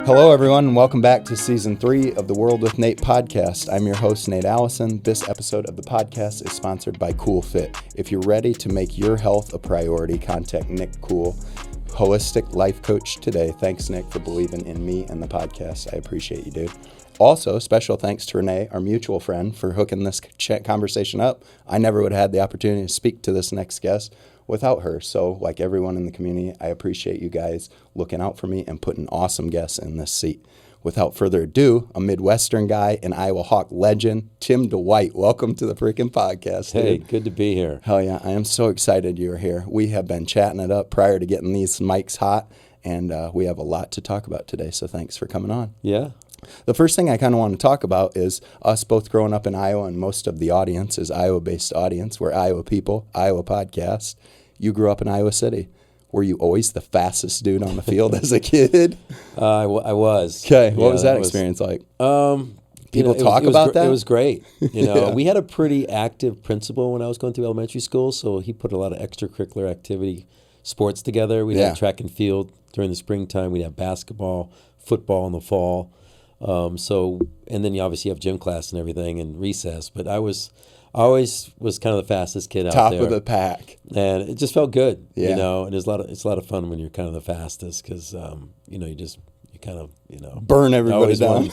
Hello, everyone, and welcome back to Season 3 of the World with Nate podcast. I'm your host, Nate Allison. This episode of the podcast is sponsored by Cool Fit. If you're ready to make your health a priority, contact Nick Cool, holistic life coach today. Thanks, Nick, for believing in me and the podcast. I appreciate you, dude. Also, special thanks to Renee, our mutual friend, for hooking this conversation up. I never would have had the opportunity to speak to this next guest without her. So, like everyone in the community, I appreciate you guys looking out for me and putting awesome guests in this seat. Without further ado, a Midwestern guy and Iowa Hawk legend, Tim Dwight. Welcome to the freaking podcast, dude. Hey, good to be here. Hell yeah, I am so excited you're here. We have been chatting it up prior to getting these mics hot, and we have a lot to talk about today, so thanks for coming on. Yeah. The first thing I kind of want to talk about is us both growing up in Iowa, and most of the audience is Iowa-based audience. We're Iowa people, Iowa podcast. You grew up in Iowa City. Were you always the fastest dude on the field as a kid? I was. Okay, what was that experience like? People talk about that? It was great. We had a pretty active principal when I was going through elementary school, so he put a lot of extracurricular activity, sports together. We'd have track and field during the springtime. We'd have basketball, football in the fall. And then you obviously have gym class and everything and recess. But I always was kind of the fastest kid out there. Top of the pack. And it just felt good, Yeah. And it's a lot of fun when you're kind of the fastest because, you kind of, Burn everybody down.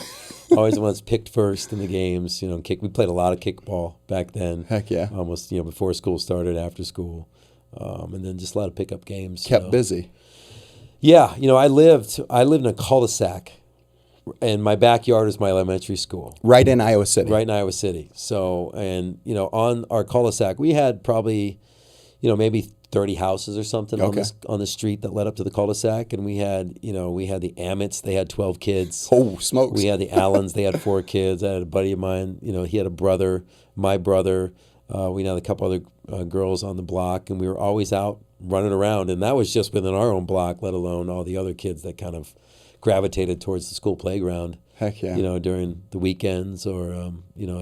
Always the ones picked first in the games, we played a lot of kickball back then. Heck yeah. Almost, before school started, after school. And then just a lot of pickup games. Kept busy. Yeah. I lived in a cul-de-sac. And my backyard is my elementary school. Right in Iowa City. Right in Iowa City. So, on our cul-de-sac, we had probably, maybe 30 houses or something on the street that led up to the cul-de-sac. And we had the Ammets, they had 12 kids. Oh, smokes. We had the Allens, they had 4 kids. I had a buddy of mine, he had a brother, my brother. We had a couple other girls on the block, and we were always out running around. And that was just within our own block, let alone all the other kids that kind of gravitated towards the school playground. Heck yeah. During the weekends or,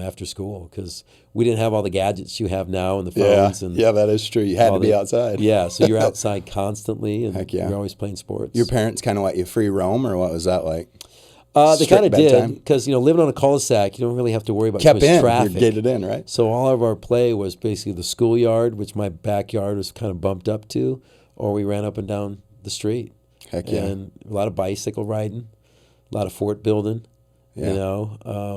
after school, because we didn't have all the gadgets you have now and the phones. Yeah, that is true. You had to be outside. Yeah, so you're outside constantly, and Heck yeah. you're always playing sports. Your parents kind of let you free roam, or what was that like? They kind of did, because, living on a cul-de-sac, you don't really have to worry about too much traffic. You're gated in, right? So all of our play was basically the schoolyard, which my backyard was kind of bumped up to, or we ran up and down the street. Heck yeah. And a lot of bicycle riding, a lot of fort building. Yeah.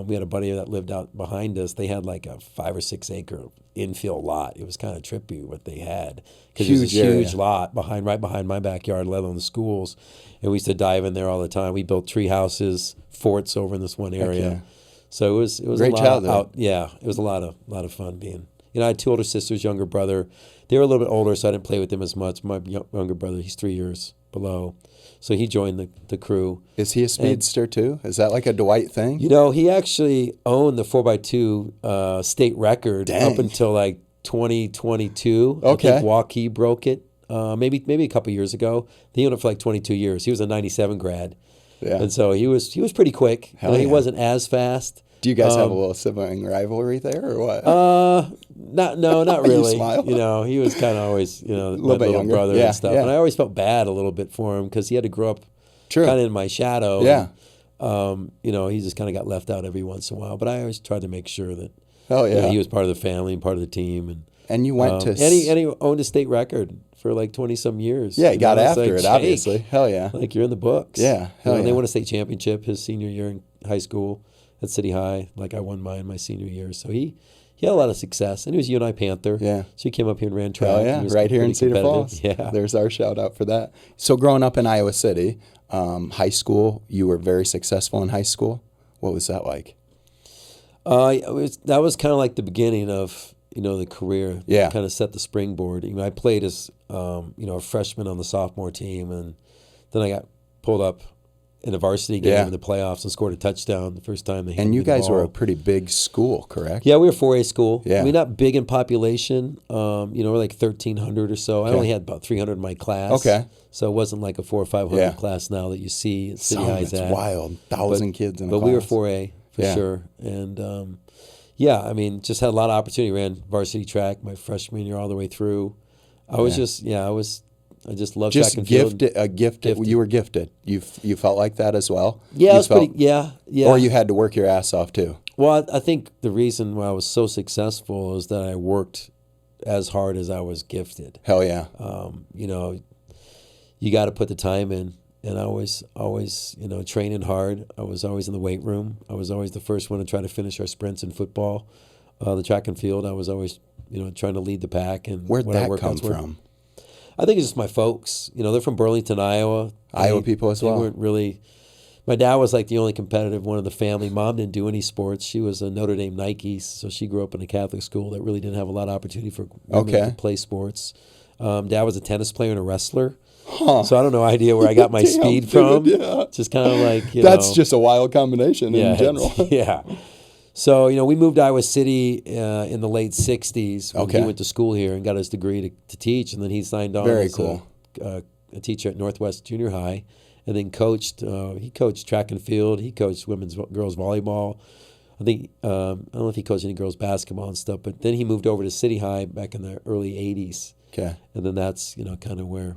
We had a buddy that lived out behind us. They had like a 5 or 6 acre infill lot. It was kind of trippy what they had, because it was a huge lot right behind my backyard, let alone the schools. And we used to dive in there all the time. We built tree houses, forts over in this one area. Yeah. So it was great a lot childhood. it was a lot of fun being. I had 2 older sisters, younger brother. They were a little bit older, so I didn't play with them as much. My younger brother, he's 3 years below. So he joined the crew. Is he a speedster too? Is that like a Dwight thing? He actually owned the 4x2 state record. Dang. Up until like 2022. Okay. I think Waukee broke it maybe a couple years ago. He owned it for like 22 years. He was a 97 grad. Yeah. And so he was pretty quick. He wasn't as fast. Do you guys have a little sibling rivalry there, or what? Not really. You smile. He was kind of always, my little brother and stuff. Yeah. And I always felt bad a little bit for him, because he had to grow up True. kind of in my shadow. Yeah. And, he just kind of got left out every once in a while. But I always tried to make sure that he was part of the family and part of the team. And you went to... And he owned a state record for like 20-some years. Yeah, he got after like, it, obviously. Hell yeah. Like, you're in the books. Yeah, hell yeah. They won a state championship his senior year in high school at City High. Like, I won mine my senior year. So he had a lot of success. And he was a UNI Panther. Yeah. So he came up here and ran track. Hell yeah, right here in Cedar Falls. Yeah. There's our shout out for that. So growing up in Iowa City, high school, you were very successful in high school. What was that like? That was kind of like the beginning of, the career. Yeah. Kind of set the springboard. I played as, a freshman on the sophomore team. And then I got pulled up in a varsity game in the playoffs and scored a touchdown the first time they handed And you me the guys ball. were a pretty big school, correct? Yeah, we were 4A school. Yeah. Not big in population. We're like 1,300 or so. I only had about 300 in my class. Okay. So it wasn't like a 400 or 500 class now that you see at City High's That's at. wild. 1,000 kids in a class. But we were 4A for sure. And just had a lot of opportunity. Ran varsity track my freshman year all the way through. I was I just love Just track and field. gifted. You were gifted. You felt like that as well? Yeah, it was pretty. Yeah. Or you had to work your ass off too? Well, I think the reason why I was so successful is that I worked as hard as I was gifted. Hell yeah. You know, you got to put the time in. And I was always, training hard. I was always in the weight room. I was always the first one to try to finish our sprints in football. The track and field, I was always, trying to lead the pack. And where'd that come from? I think it's just my folks. They're from Burlington, Iowa. Iowa people as well. They weren't really. My dad was like the only competitive one of the family. Mom didn't do any sports. She was a Notre Dame Nike, so she grew up in a Catholic school that really didn't have a lot of opportunity for women to play sports. Dad was a tennis player and a wrestler. Huh. So I don't know idea where I got my speed from. Yeah. Just kind of like, That's just a wild combination in general. Yeah. So, we moved to Iowa City in the late 60s when he went to school here and got his degree to teach. And then he signed on as a teacher at Northwest Junior High and then coached. He coached track and field. He coached girls volleyball. I think, I don't know if he coached any girls basketball and stuff, but then he moved over to City High back in the early 80s. Okay. And then that's, kind of where...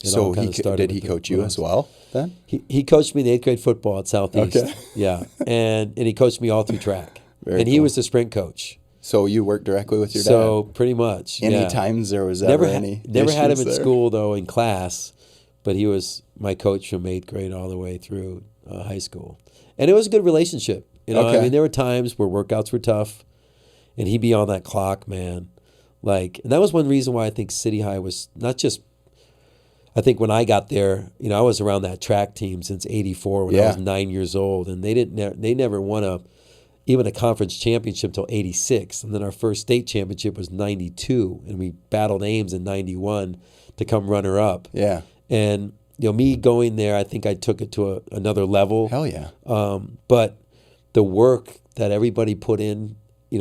So did he coach you as well then? He coached me in 8th grade football at Southeast. Okay. Yeah. And he coached me all through track. He was the sprint coach. So you worked directly with your dad? So pretty much. Any times there was ever any Never had him in school though in class, but he was my coach from 8th grade all the way through high school. And it was a good relationship. I mean, there were times where workouts were tough and he'd be on that clock, man. And that was one reason why I think City High was not just I think when I got there, I was around that track team since '84 when I was 9 years old, and they never won even a conference championship until '86, and then our first state championship was '92, and we battled Ames in '91 to come runner up. Yeah, and me going there, I think I took it to another level. Hell yeah! But the work that everybody put in,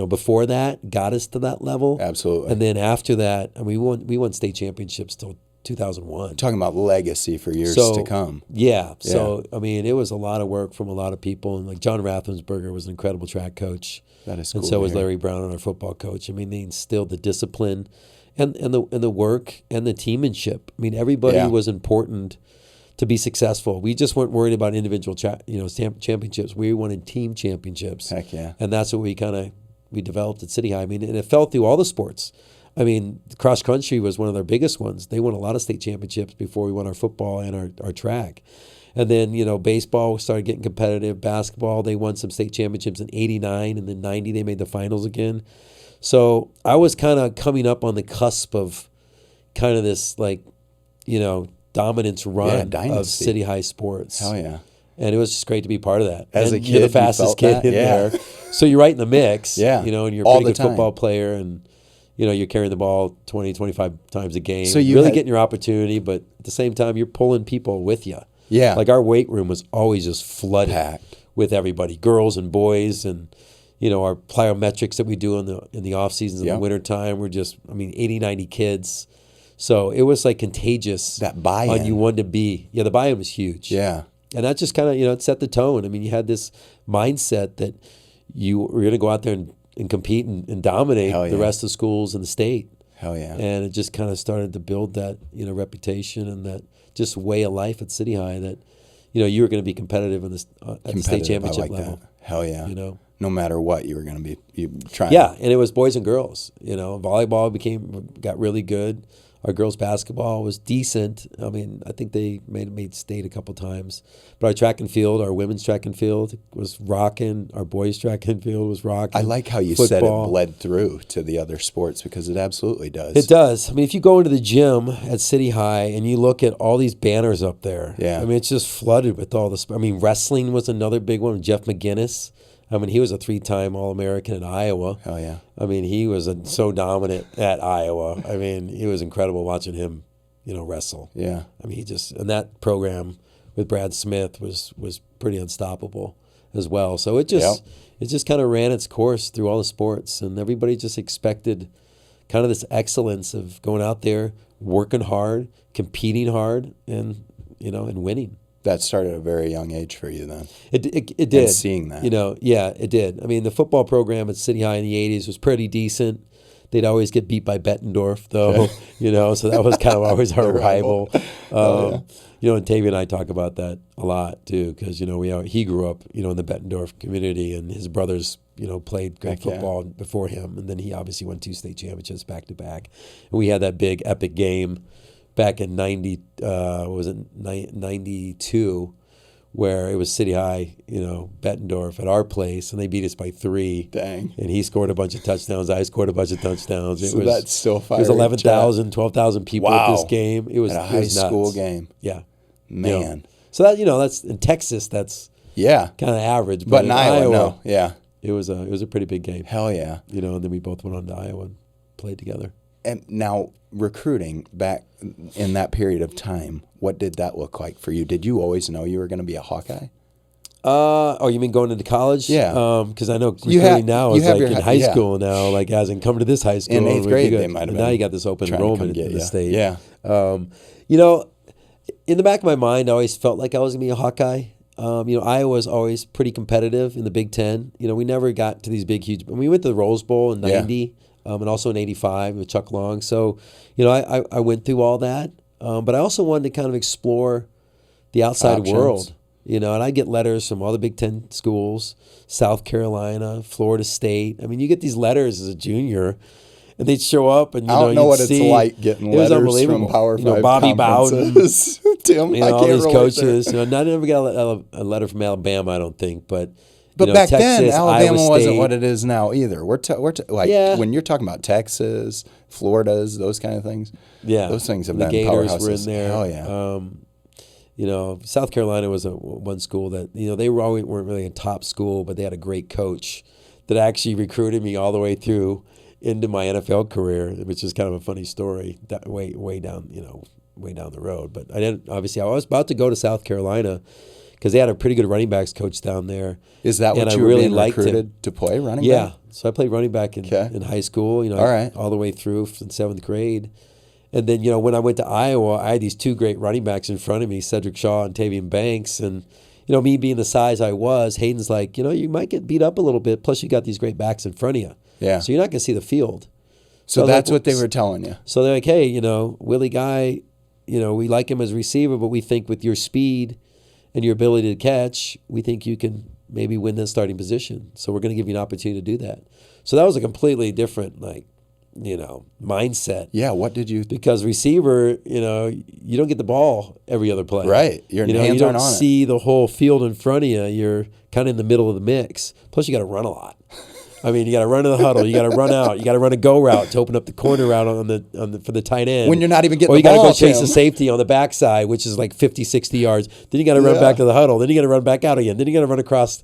before that got us to that level. Absolutely. And then after that, we won state championships till 2001. Talking about legacy for years to come. Yeah. So, I mean, it was a lot of work from a lot of people. And like John Rathensberger was an incredible track coach. That is cool. And so was Larry Brown, our football coach. I mean, they instilled the discipline and the work and the teammanship. I mean, everybody was important to be successful. We just weren't worried about individual championships. We wanted team championships. Heck yeah. And that's what we developed at City High. I mean, and it fell through all the sports. I mean, cross country was one of their biggest ones. They won a lot of state championships before we won our football and our track. And then, baseball started getting competitive. Basketball, they won some state championships in '89, and then '90 they made the finals again. So I was kind of coming up on the cusp of kind of this dominance run of City High sports. Hell yeah. And it was just great to be part of that. As and a kid, you're the fastest kid in there. So you're right in the mix. Yeah. And you're a pretty good football player, and you're carrying the ball 20, 25 times a game. So you're really getting your opportunity, but at the same time, you're pulling people with you. Yeah. Like our weight room was always just flooded with everybody, girls and boys, and our plyometrics that we do in the off seasons in the wintertime. We're just 80, 90 kids. So it was like contagious. That buy-in. On you wanted to be. Yeah, the buy-in was huge. Yeah. And that just kind of, it set the tone. I mean, you had this mindset that you were going to go out there and compete and dominate the rest of the schools in the state. Hell yeah. And it just kind of started to build that, reputation and that just way of life at City High that, you were going to be competitive at the state championship level. That. Hell yeah. No matter what, you were going to be trying. Yeah, and it was boys and girls. Volleyball got really good. Our girls' basketball was decent. I mean, I think they made state a couple times. But our track and field, our women's track and field was rocking. Our boys' track and field was rocking. I like how you said it bled through to the other sports because it absolutely does. It does. I mean, if you go into the gym at City High and you look at all these banners up there, I mean, it's just flooded with all this. I mean, wrestling was another big one. Jeff McGinnis. I mean, he was a 3-time All-American at Iowa. Hell yeah. I mean, he was so dominant at Iowa. I mean, it was incredible watching him, wrestle. Yeah. I mean, and that program with Brad Smith was pretty unstoppable as well. So it just kind of ran its course through all the sports, and everybody just expected kind of this excellence of going out there, working hard, competing hard, and winning. That started at a very young age for you then. It did. And seeing that. It did. I mean, the football program at City High in the 80s was pretty decent. They'd always get beat by Bettendorf, though, so that was kind of always our rival. And Tavy and I talk about that a lot, too, because, he grew up, in the Bettendorf community, and his brothers, played great football before him, and then he obviously won 2 state championships back-to-back. And we had that big epic game back in 92, where it was City High, Bettendorf at our place, and they beat us by 3. Dang. And he scored a bunch of touchdowns. I scored a bunch of touchdowns. That's still fire. It was 11,000, 12,000 people at this game. It was at a high school nuts. game. Yeah. Man. So that, that's in Texas, that's kind of average. But in Iowa, no. Yeah. It was a pretty big game. Hell yeah. And then we both went on to Iowa and played together. And now, recruiting back in that period of time, what did that look like for you? Did you always know you were going to be a Hawkeye? You mean going into college? Yeah. Because I know recruiting now is like in high school now, like as in come to this high school. In 8th grade, they might have been. Now you got this open enrollment in the state. Yeah. In the back of my mind, I always felt like I was going to be a Hawkeye. Iowa was always pretty competitive in the Big Ten. We never got to these big, huge. We went to the Rose Bowl in '90, and also in '85 with Chuck Long. So, I went through all that, but I also wanted to kind of explore the outside world. And I get letters from all the Big Ten schools, South Carolina, Florida State. I mean, you get these letters as a junior. And they'd show up, and I don't know what it's like getting letters from Power 5 Bobby Bowden, Tim, I all can't these coaches. There. I never got a letter from Alabama, I don't think, but back Texas, then Alabama Iowa wasn't State. what it is now either. We're when you're talking about Texas, Florida's, those kind of things. Yeah, those things have the been Gators powerhouses. were in there. Hell yeah. South Carolina was one school that they weren't really a top school, but they had a great coach that actually recruited me all the way through into my NFL career, which is kind of a funny story. That way down the road. But I was about to go to South Carolina because they had a pretty good running backs coach down there. Is that what you were being recruited to play, running back? Yeah. So I played running back in high school. All right. all the way through in 7th grade. And then, when I went to Iowa, I had these 2 great running backs in front of me, Cedric Shaw and Tavian Banks. And, me being the size I was, Hayden's like, you might get beat up a little bit. Plus, you got these great backs in front of you. Yeah. So you're not going to see the field. So that's what they were telling you. So they're like, hey, Willie Guy, we like him as a receiver, but we think with your speed and your ability to catch, we think you can maybe win the starting position. So we're going to give you an opportunity to do that. So that was a completely different, mindset. Yeah, what did you... Because receiver, you don't get the ball every other play. Right. Your hands you don't aren't on see the whole field in front of you. You're kind of in the middle of the mix. Plus, you got to run a lot. I mean, you got to run to the huddle. You got to run out. You got to run a go route to open up the corner route for the tight end. When you're not even getting the ball. Or you got to go chase Tim. the safety on the backside, which is like 50, 60 yards. Then you got to run back to the huddle. Then you got to run back out again. Then you got to run across,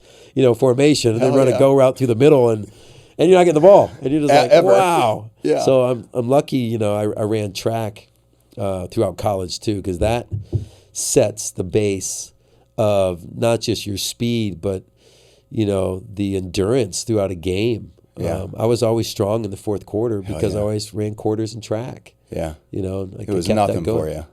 formation, and then run a go route through the middle, and you're not getting the ball. And you're just like, wow. Yeah. So I'm lucky, I ran track throughout college too, because that sets the base of not just your speed, but the endurance throughout a game. Yeah. I was always strong in the 4th quarter because I always ran quarters in track. Yeah. It was nothing for you.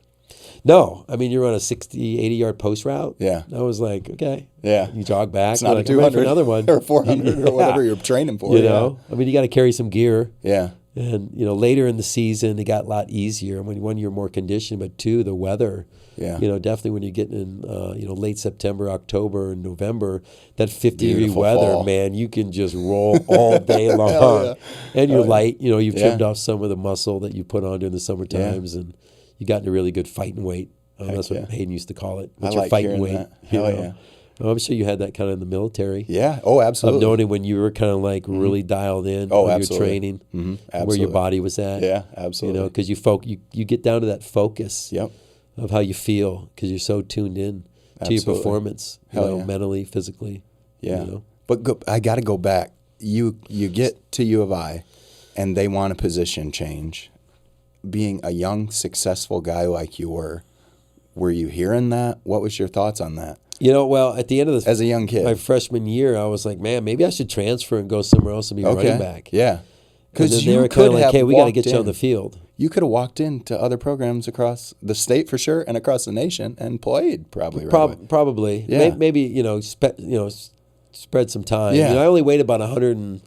No. I mean, you run a 60, 80-yard post route. Yeah. I was like, okay. Yeah. You jog back. It's not a 200 another one. or 400 or whatever you're training for. I mean, you got to carry some gear. Yeah. And, later in the season, it got a lot easier. I mean, 1, you're more conditioned, but 2, the weather. Yeah. Definitely when you get in, late September, October, and November, that 50-degree Beautiful weather, fall. man, you can just roll all day long. Yeah. And you're light. You've trimmed off some of the muscle that you put on during the summer times, and you got into really good fighting weight. That's what Hayden used to call it. What's your fighting weight? That. Hell yeah. I'm sure you had that kind of in the military. Yeah. Oh, absolutely. I've known it when you were kind of like really dialed in when you were training, where your body was at. Yeah, absolutely. Because you get down to that focus of how you feel because you're so tuned in to your performance, mentally, physically. Yeah. But I got to go back. You get to U of I, and they want a position change. Being a young, successful guy like you were you hearing that? What was your thoughts on that? Well, at the end of as a young kid, my freshman year, I was like, man, maybe I should transfer and go somewhere else and be a running back. Yeah. Because they were kind of like, hey, we got to get you on the field. You could have walked into other programs across the state for sure and across the nation and played probably. Probably. Yeah. Maybe, spread some time. Yeah. I only weighed about 160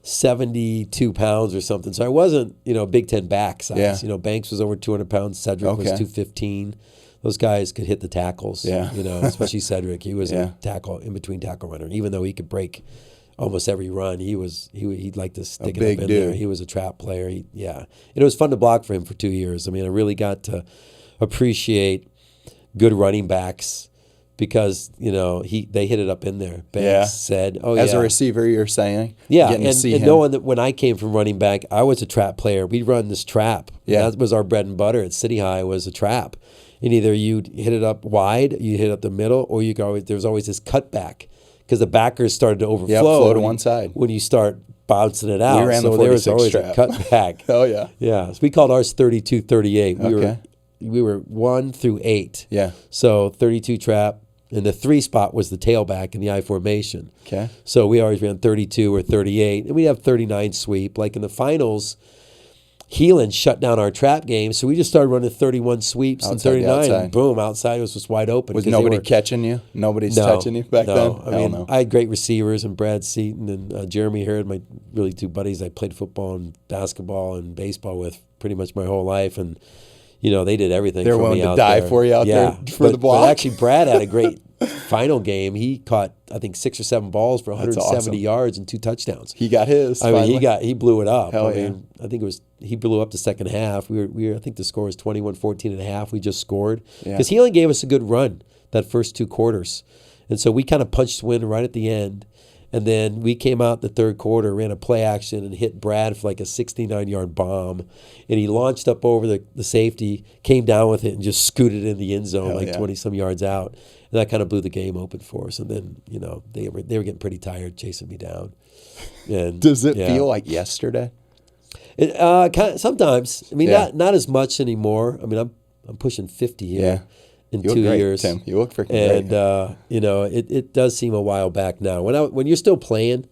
72 pounds or something. So I wasn't, Big Ten back size. Yeah. Banks was over 200 pounds. Cedric was 215. Those guys could hit the tackles. Yeah. Especially Cedric. He was a tackle, in between tackle runner. Even though he could break almost every run, he'd like to stick it up in there. He was a trap player. It was fun to block for him for 2 years. I mean, I really got to appreciate good running backs because they hit it up in there. Banks said, as a receiver, you're saying, and knowing that when I came from running back, I was a trap player. We'd run this trap. Yeah, that was our bread and butter at City High, was a trap. And either you'd hit it up wide, you hit it up the middle, or there was always this cutback because the backers started to overflow. Flow to one side when you start bouncing it out. We ran so the 46 there was always trap. a cutback. Oh yeah, yeah. So we called ours 32-38. Okay. We were 1 through 8. Yeah. So 32 trap, and the 3 spot was the tailback in the I formation. Okay. So we always ran 32 or 38, and we'd have 39 sweep. Like in the finals, Heelan shut down our trap game, so we just started running 31 sweeps and 39. And boom, outside was just wide open. Was nobody catching you? Nobody's touching you back then? I mean, I had great receivers, and Brad Seaton and Jeremy Harrod, my really 2 buddies I played football and basketball and baseball with pretty much my whole life, and they did everything. They're willing to die for you out there for the block. But actually, Brad had a great final game. He caught, I think, 6 or 7 balls for 170 yards and 2 touchdowns. He got his. I mean, he blew it up. Hell I think he blew up the second half. We were I think the score was 21-14 and a half. We just scored because he only gave us a good run that first 2 quarters, and so we kind of punched win right at the end. And then we came out the third quarter, ran a play action, and hit Brad for like a 69-yard bomb. And he launched up over the safety, came down with it, and just scooted in the end zone 20-some yards out. And that kind of blew the game open for us. And then, they were getting pretty tired chasing me down. And does it feel like yesterday? Sometimes. I mean, not as much anymore. I mean, I'm pushing 50 here. Yeah. In you 2 great, years, Tim. You look freaking great. And it does seem a while back now. When you're still playing,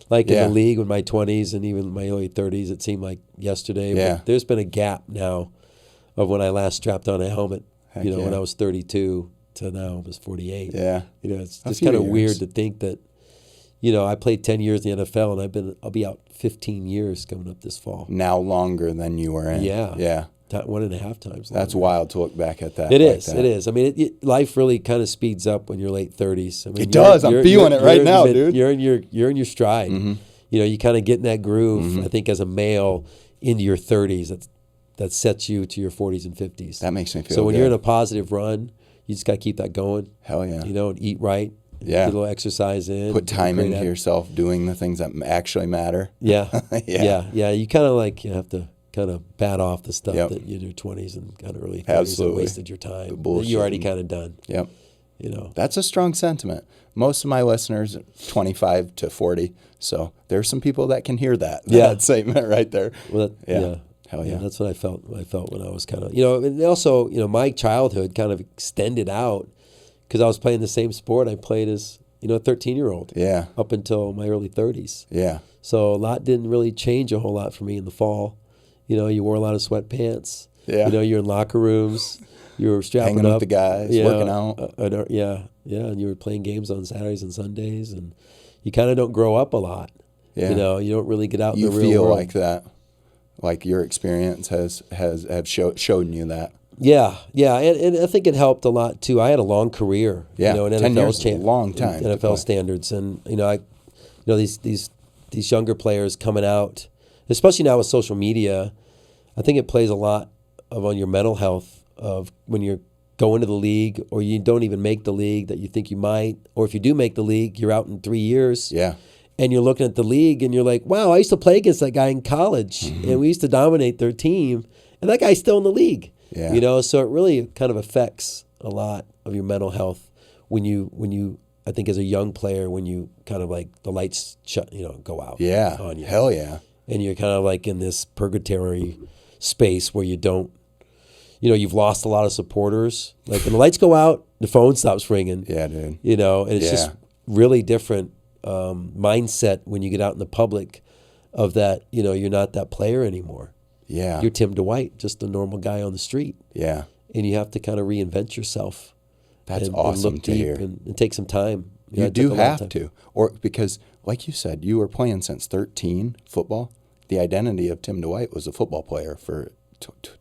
like in the league in my 20s and even my early 30s, it seemed like yesterday. Yeah. But there's been a gap now of when I last strapped on a helmet. When I was 32 to now I was 48. Yeah. It's just kind of weird to think that. I played 10 years in the NFL, and I'll be out 15 years coming up this fall. Now longer than you were in. Yeah. Yeah. 1.5 times longer. That's wild to look back at that. It is. I mean, life really kind of speeds up when you're late 30s. I mean, it does. I'm feeling it right now, dude. You're in your stride. Mm-hmm. You kind of get in that groove. Mm-hmm. I think as a male into your 30s, that sets you to your 40s and 50s. That makes me feel. So when good. you're in a positive run, you just got to keep that going. Hell yeah. And eat right. Yeah. Get a little exercise in. Put time into yourself, doing the things that actually matter. Yeah. Yeah. You kind of you have to kind of bat off the stuff that you in your 20s and kind of early 30s that wasted your time. You're already kind of done. Yep. That's a strong sentiment. Most of my listeners are 25 to 40, so there's some people that can hear that statement right there. Well, Hell yeah. That's what I felt when I was kind of, and also, my childhood kind of extended out because I was playing the same sport I played as, a 13-year-old. Yeah. Up until my early 30s. Yeah. So a lot didn't really change a whole lot for me in the fall. You wore a lot of sweatpants. Yeah. You're in locker rooms. You were strapping hanging up. with the guys, working out. And you were playing games on Saturdays and Sundays, and you kind of don't grow up a lot. Yeah. You don't really get out in the real world. You feel like that, like your experience has shown you that. Yeah, and I think it helped a lot too. I had a long career, in 10 NFL years is a long time. NFL standards, and these younger players coming out, especially now with social media, I think it plays a lot on your mental health of when you're going to the league or you don't even make the league that you think you might, or if you do make the league, you're out in 3 years. Yeah. And you're looking at the league and you're like, wow, I used to play against that guy in college, and we used to dominate their team, and that guy's still in the league. Yeah. So it really kind of affects a lot of your mental health when you I think as a young player, when you kind of like the lights go out on you. Hell yeah. And you're kind of like in this purgatory space where you don't, you've lost a lot of supporters. Like when the lights go out, the phone stops ringing. Yeah, dude. And it's just really different mindset when you get out in the public of that, you're not that player anymore. Yeah. You're Tim Dwight, just a normal guy on the street. Yeah. And you have to kind of reinvent yourself. That's awesome look to deep hear. And take some time. You do have to. Or because like you said, you were playing since 13, football. The identity of Tim Dwight was a football player for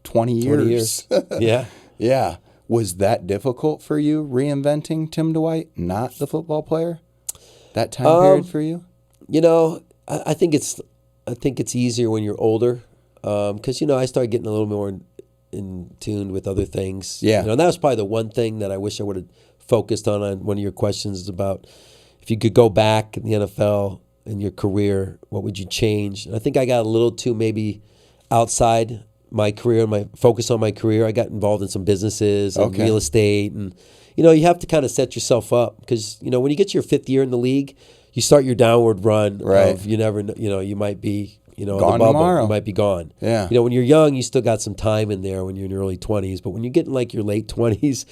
20 years. 20 years. Yeah. Yeah. Was that difficult for you, reinventing Tim Dwight, not the football player? That time period for you? You know, I think it's easier when you're older, because I started getting a little more in tune with other things. Yeah. And that was probably the one thing that I wish I would have focused on one of your questions about if you could go back in the NFL in your career, what would you change? And I think I got a little too maybe outside my career, my focus on my career. I got involved in some businesses and real estate, and you have to kind of set yourself up because when you get to your 5th year in the league, you start your downward run. Right. Of you never you might be gone on the bubble. Tomorrow. You might be gone. Yeah. When you're young, you still got some time in there when you're in your early 20s, but when you get in like your late 20s,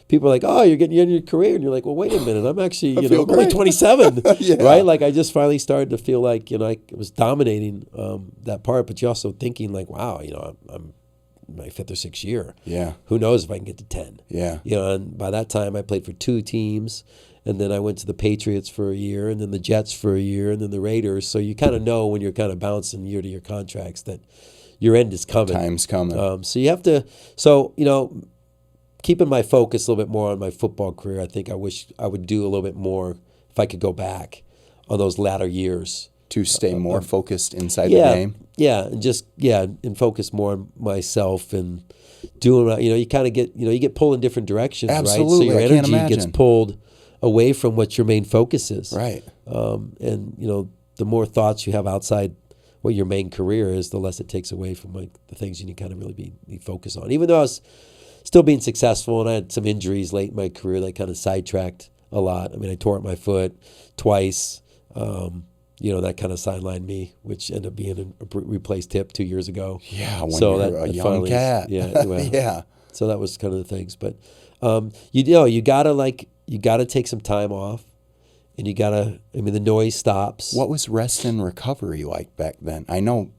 people are like, oh, you're getting in your career, and you're like, well, wait a minute, I'm actually I'm only 27, yeah. right? Like I just finally started to feel like I was dominating that part, but you're also thinking like, wow, I'm my 5th or 6th year. Yeah. Who knows if I can get to 10? Yeah. And by that time I played for 2 teams, and then I went to the Patriots for a year, and then the Jets for a year, and then the Raiders. So you kind of know when you're kind of bouncing year to year contracts that your end is coming. Time's coming. So you have to. So keeping my focus a little bit more on my football career, I think I wish I would do a little bit more if I could go back on those latter years. To stay more focused inside the game? Yeah, and focus more on myself and doing, you kind of get, you get pulled in different directions, Absolutely. right? So your energy gets pulled away from what your main focus is. Right. And, the more thoughts you have outside what your main career is, the less it takes away from the things you need to kind of really be focused on. Even though I was still being successful and I had some injuries late in my career that kind of sidetracked a lot. I mean, I tore up my foot twice. That kind of sidelined me, which ended up being a replaced hip 2 years ago. Yeah, when you're a young cat. Yeah, well, yeah. So that was kind of the things. But you gotta take some time off, and the noise stops. What was rest and recovery like back then? I know,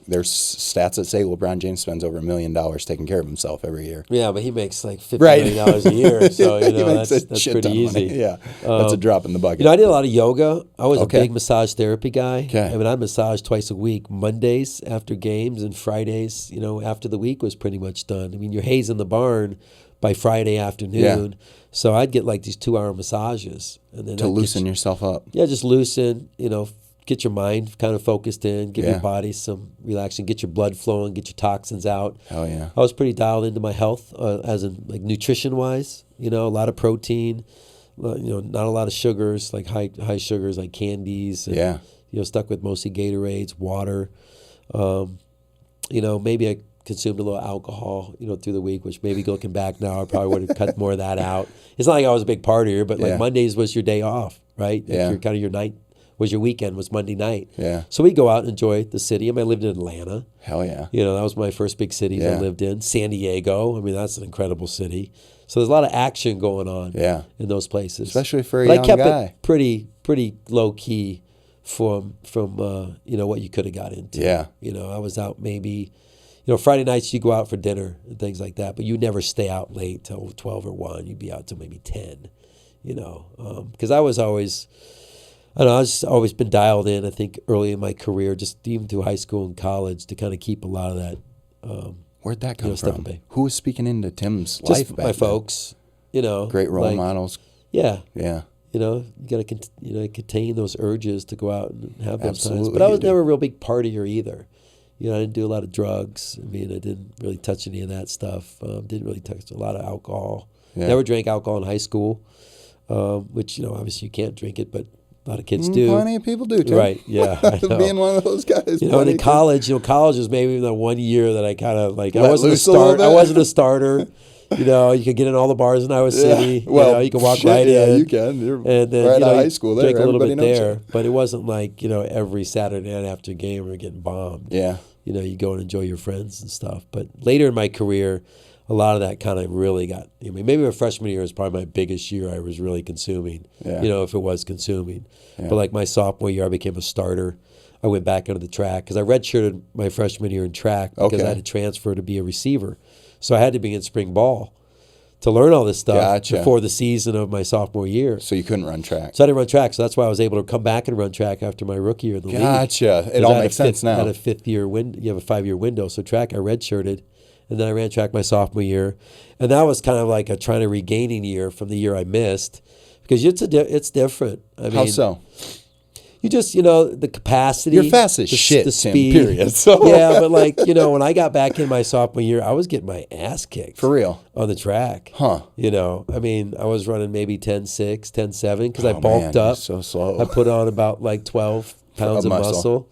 there's stats that say LeBron James spends over $1 million taking care of himself every year. Yeah, but he makes like $50 million a year, so that's pretty easy. Yeah, that's a drop in the bucket. I did a lot of yoga. I was a big massage therapy guy. Okay. I mean, I massaged twice a week, Mondays after games and Fridays. After the week was pretty much done. I mean, you're hazing the barn by Friday afternoon, so I'd get like these 2-hour massages, and then to loosen yourself up. Yeah, just loosen. Get your mind kind of focused in, give your body some relaxing, get your blood flowing, get your toxins out. Hell yeah. I was pretty dialed into my health, as in like nutrition wise, a lot of protein, not a lot of sugars, like high sugars, like candies. And, stuck with mostly Gatorades, water. Maybe I consumed a little alcohol, through the week, which maybe looking back now, I probably would have cut more of that out. It's not like I was a big partier, but like Mondays was your day off, right? Yeah. Your kind of your night. Was your weekend was Monday night. Yeah. So we'd go out and enjoy the city. I mean, I lived in Atlanta. Hell yeah. That was my first big city I lived in. San Diego. I mean, that's an incredible city. So there's a lot of action going on in those places. Especially for a young guy. But I kept it pretty low key from what you could have got into. Yeah. I was out maybe, Friday nights you go out for dinner and things like that, but you never stay out late till 12 or 1. You'd be out till maybe 10, because I was always... I know, I've just always been dialed in, I think, early in my career, just even through high school and college, to kind of keep a lot of that. Where'd that come from? Who was speaking into Tim's life back then? My folks, Great role models. Yeah. Yeah. You got to contain those urges to go out and have those Absolutely, times. But I was never a real big partier either. I didn't do a lot of drugs. I mean, I didn't really touch any of that stuff. Didn't really touch a lot of alcohol. Yeah. Never drank alcohol in high school, which, obviously you can't drink it, but a lot of kids do. Plenty of people do, too. Right, yeah. Being one of those guys. And in college, college was maybe the 1 year that I kind of I wasn't a starter. You could get in all the bars in Iowa City. Well, you can walk right in. Yeah, you can. You're and then, right out of high school there. Drink a little bit there. You. But it wasn't like, every Saturday night after a game we were getting bombed. Yeah. You go and enjoy your friends and stuff. But later in my career, a lot of that kind of really got, maybe my freshman year was probably my biggest year I was really consuming, if it was consuming. Yeah. But like my sophomore year, I became a starter. I went back into the track because I redshirted my freshman year in track because I had to transfer to be a receiver. So I had to be in spring ball to learn all this stuff Gotcha. before the season of my sophomore year. So you couldn't run track. So I didn't run track. So that's why I was able to come back and run track after my rookie year in the league. Gotcha. It all makes sense now. I had a 5-year window. You have a 5-year window. So track, I redshirted. And then I ran track my sophomore year. And that was kind of like a trying to regaining year from the year I missed. Because it's different. I mean, how so? You just, the capacity. You're fast as shit, the Tim, speed. period. So. Yeah, but when I got back in my sophomore year, I was getting my ass kicked. For real? On the track. Huh. I mean, I was running maybe 10.6, 10.7 because I bulked up. So slow. I put on about 12 pounds of muscle.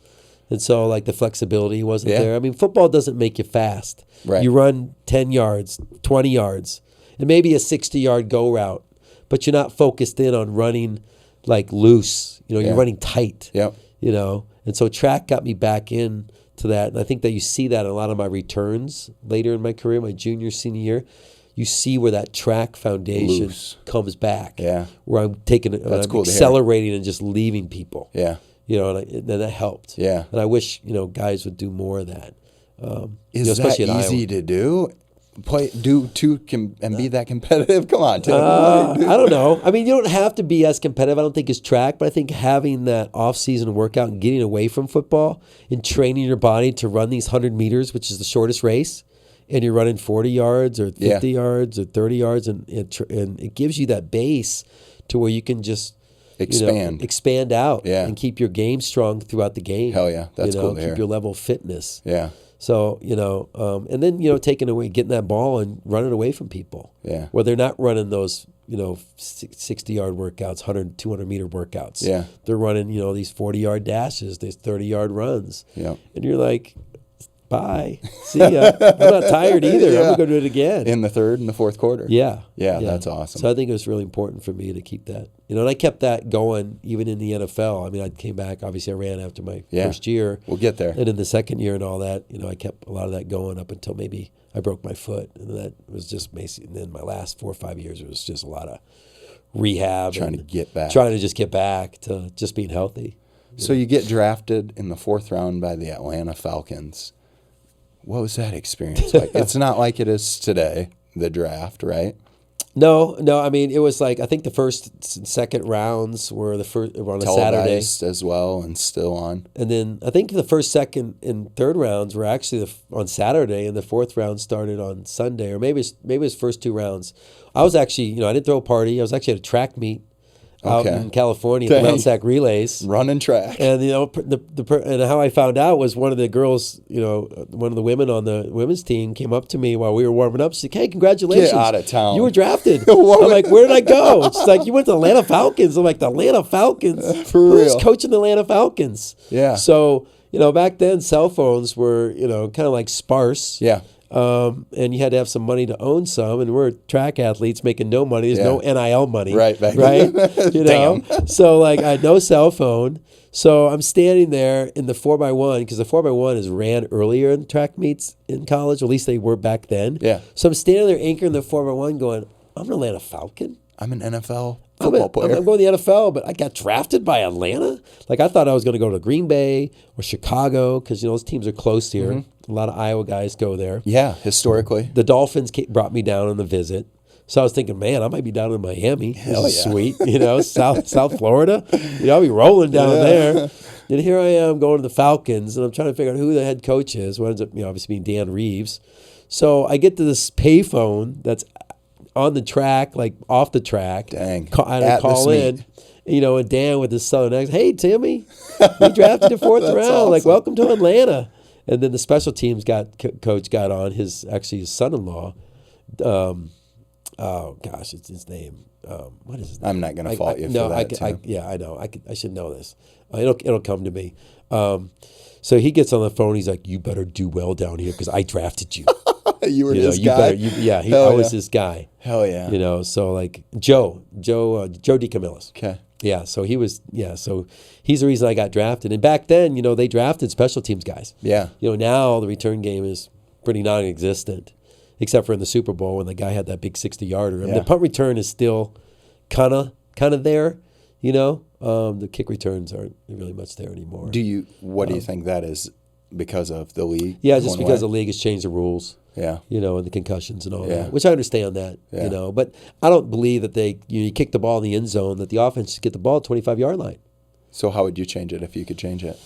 And so the flexibility wasn't there. I mean, football doesn't make you fast. Right. You run 10 yards, 20 yards, and maybe a 60-yard go route, but you're not focused in on running loose. You're running tight. Yep. And so track got me back in to that. And I think that you see that in a lot of my returns later in my career, my junior, senior year. You see where that track foundation comes back. Yeah. Where I'm accelerating and just leaving people. Yeah. And that helped. Yeah. And I wish, guys would do more of that. Is that easy to do? And be that competitive? Come on, Tim. I don't know. I mean, you don't have to be as competitive, I don't think, as track, but I think having that off-season workout and getting away from football and training your body to run these 100 meters, which is the shortest race, and you're running 40 yards or 50 yards or 30 yards, and it gives you that base to where you can just expand out and keep your game strong throughout the game. Hell yeah. That's cool to hear. Keep your level of fitness. Yeah. So, and then, getting that ball and running away from people. Yeah. Where they're not running those, 60-yard workouts, 100, 200-meter workouts. Yeah. They're running, these 40-yard dashes, these 30-yard runs. Yeah. And you're like, bye. See ya. I'm not tired either. I'm going to go do it again. In the third and the fourth quarter. Yeah. Yeah, that's awesome. So I think it was really important for me to keep that. And I kept that going even in the NFL. I mean, I came back. Obviously, I ran after my first year. We'll get there. And in the second year and all that, I kept a lot of that going up until maybe I broke my foot. And that was just basically, and then my last 4 or 5 years, it was just a lot of rehab. Trying to get back. Trying to just get back to just being healthy. So you get drafted in the 4th round by the Atlanta Falcons. What was that experience like? It's not like it is today, the draft, right? No. I mean, it was I think the first and second rounds were on a Saturday as well, and still on. And then I think the first, second, and third rounds were actually on Saturday, and the 4th round started on Sunday, or maybe it was first 2 rounds. I was actually, I didn't throw a party. I was actually at a track meet out in California, the Mount Sac Relays, running track. And and how I found out was one of the girls, one of the women on the women's team came up to me while we were warming up. She said, "Hey, congratulations! Get out of town! You were drafted." I'm like, "Where did I go?" She's like, "You went to the Atlanta Falcons." I'm like, "The Atlanta Falcons? For real? Who's coaching the Atlanta Falcons?" Yeah. So back then cell phones were kind of like sparse. Yeah. And you had to have some money to own some, and we're track athletes making no money. There's no NIL money. Right. Damn. So I had no cell phone. So I'm standing there in the 4x1, because the 4x1 is ran earlier in track meets in college, or at least they were back then. Yeah. So I'm standing there anchoring the 4x1 going, I'm an Atlanta Falcon. I'm an NFL football player. I'm going to the NFL, but I got drafted by Atlanta? I thought I was going to go to Green Bay or Chicago, because, those teams are close here. Mm-hmm. A lot of Iowa guys go there. Yeah, historically. The Dolphins brought me down on the visit. So I was thinking, man, I might be down in Miami. Hell yeah. Sweet. South Florida. I'll be rolling down there. And here I am going to the Falcons, and I'm trying to figure out who the head coach is. What ends up, obviously being Dan Reeves. So I get to this payphone that's on the track, off the track. Dang. I call in, and Dan with his southern accent, "Hey, Timmy, we drafted the 4th round. Awesome. Welcome to Atlanta." And then the special teams coach got on, his son-in-law. Oh gosh, it's his name. What is his name? I'm not going to fault you for that. I know. I should know this. It'll come to me. So he gets on the phone. He's like, "You better do well down here, because I drafted you." You were his guy? I was his guy. Hell yeah. So Joe DeCamillis. Okay. Yeah, so so he's the reason I got drafted. And back then, they drafted special teams guys. Yeah. Now the return game is pretty non-existent, except for in the Super Bowl when the guy had that big 60-yarder. I mean, the punt return is still kind of there, The kick returns aren't really much there anymore. What do you think that is, because of the league? Yeah, just because the league has changed the rules. Yeah. And the concussions and all that, which I understand that, But I don't believe that you kick the ball in the end zone, that the offense should get the ball at 25-yard line. So how would you change it if you could change it?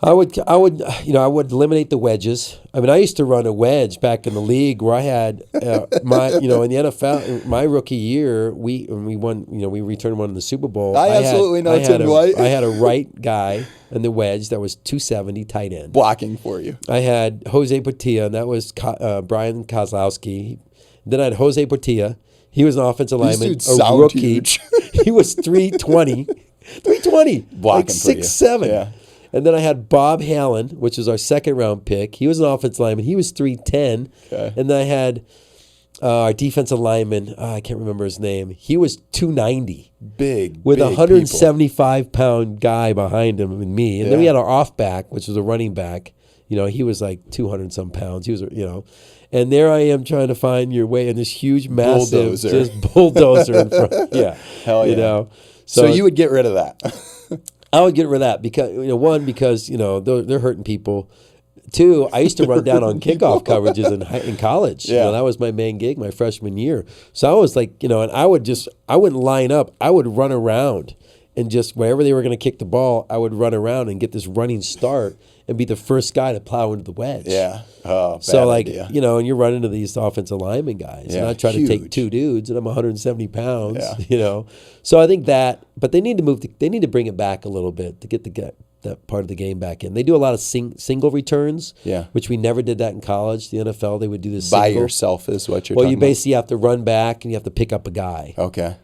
I would eliminate the wedges. I mean, I used to run a wedge back in the league where I had in the NFL, my rookie year, we won, we returned one in the Super Bowl. I absolutely know Tim Dwight. I had a right guy in the wedge that was 270 tight end. Blocking for you. I had Jose Portilla, and that was Brian Kozlowski. Then I had Jose Portilla. He was an offensive lineman, a rookie. Huge. He was 320. Blocking like for 6'7". Yeah. And then I had Bob Hallen, which was our second-round pick. He was an offensive lineman. He was 310. Okay. And then I had our defensive lineman. I can't remember his name. He was 290. With a 175-pound guy behind him and me. And then we had our off-back, which was a running back. He was like 200-some pounds. He was, And there I am trying to find your way in this huge, massive bulldozer in front. Yeah. Hell yeah. So you would get rid of that. I would get rid of that because, one, because, they're hurting people. Two, I used to run down on kickoff coverages in college. Yeah. That was my main gig my freshman year. So I was like, and I wouldn't line up. I would run around and just wherever they were going to kick the ball, I would run around and get this running start and be the first guy to plow into the wedge. Yeah. Oh, so idea. And you're running into these offensive lineman guys. Yeah, and I try huge. to take two dudes and I'm 170 pounds, Yeah. So I think but they need to they need to bring it back a little bit to get that part of the game back in. They do a lot of single returns, which we never did that in college. The NFL, they would do this by single. yourself is what you're well, talking you basically have to run back and you have to pick up a guy. Okay.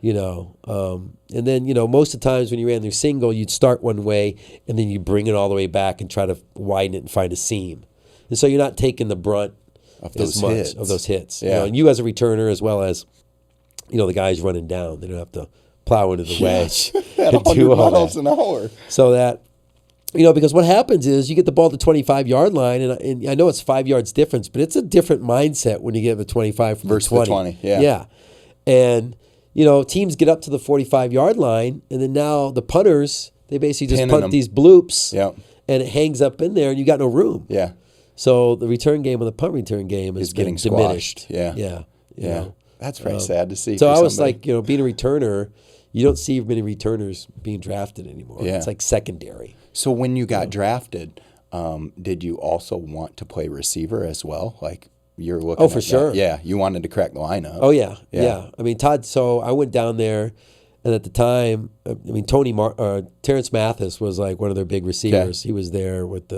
And then, most of the times when you ran their single, you'd start one way and then you bring it all the way back and try to widen it and find a seam. And so you're not taking the brunt of those hits. Yeah. And you as a returner as well as, the guys running down, they don't have to plow into the wedge at 100 miles an hour. So that, because what happens is you get the ball at the 25-yard line, and I know it's 5 yards difference, but it's a different mindset when you get the 25 from versus the 20. The 20, yeah. Yeah. And, teams get up to the 45-yard line, and then now the punters, they basically just punt these bloops, and it hangs up in there, and you got no room. Yeah. So the return game or the punt return game is getting diminished. Yeah. Yeah. Yeah. That's very sad to see. So I was like, being a returner, you don't see many returners being drafted anymore. Yeah. It's like secondary. So when you got drafted, did you also want to play receiver as well? Like you're looking for sure. That. Yeah, you wanted to crack the lineup. Oh, yeah. I mean, Todd, so I went down there, and at the time, Terrence Mathis was like one of their big receivers. Okay. He was there with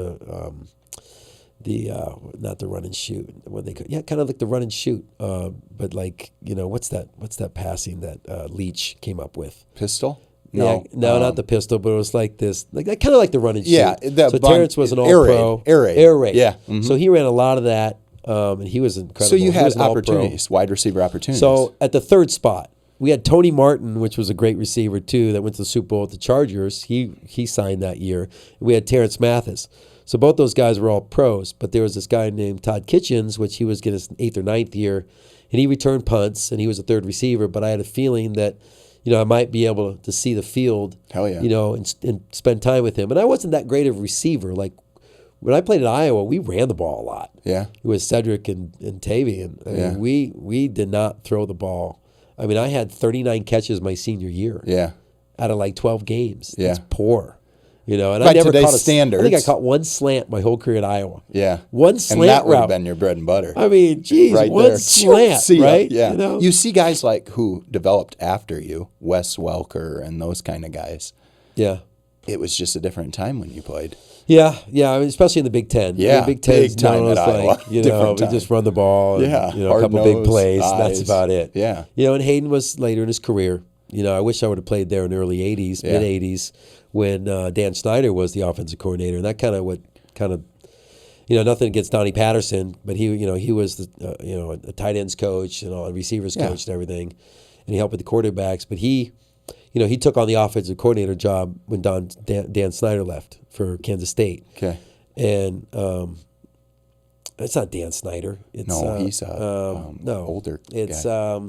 not the run and shoot. Kind of like the run and shoot. But like, what's that passing that Leach came up with? Pistol? No, not the pistol, but it was like this, like kind of like the run and shoot. Yeah, so Terrence was an all-pro. Air raid. Yeah. Mm-hmm. So he ran a lot of that, and he was incredible. So you had opportunities, wide receiver opportunities. So at the third spot, we had Tony Martin, which was a great receiver too, that went to the Super Bowl with the Chargers. He signed that year. We had Terrence Mathis. So both those guys were all pros, but there was this guy named Todd Kitchens, which he was getting his 8th or 9th year, and he returned punts, and he was a third receiver, but I had a feeling that I might be able to see the field, hell yeah, and spend time with him. And I wasn't that great of a receiver. Like when I played at Iowa, we ran the ball a lot. Yeah, it was Cedric and Tavy, and I mean, we did not throw the ball. I mean, I had 39 catches my senior year. Yeah, out of like 12 games. Yeah, that's poor. And by I never caught standards. I think I caught one slant my whole career at Iowa. Yeah. One slant and that would route. have been your bread and butter. I mean, geez, right one there. slant, right? Yeah. You see guys like who developed after you, Wes Welker and those kind of guys. Yeah. It was just a different time when you played. Yeah. I mean, especially in the Big Ten. Yeah, the Big Ten's time at Iowa. We just run the ball. And, a couple big plays. That's about it. Yeah. And Hayden was later in his career. I wish I would have played there in the early 80s, mid 80s. When Dan Snyder was the offensive coordinator, and that nothing against Donnie Patterson, but he was a tight ends coach and a receivers coach and everything, and he helped with the quarterbacks. But he took on the offensive coordinator job when Dan Snyder left for Kansas State. Okay, and it's not Dan Snyder. It's he's older. It's guy.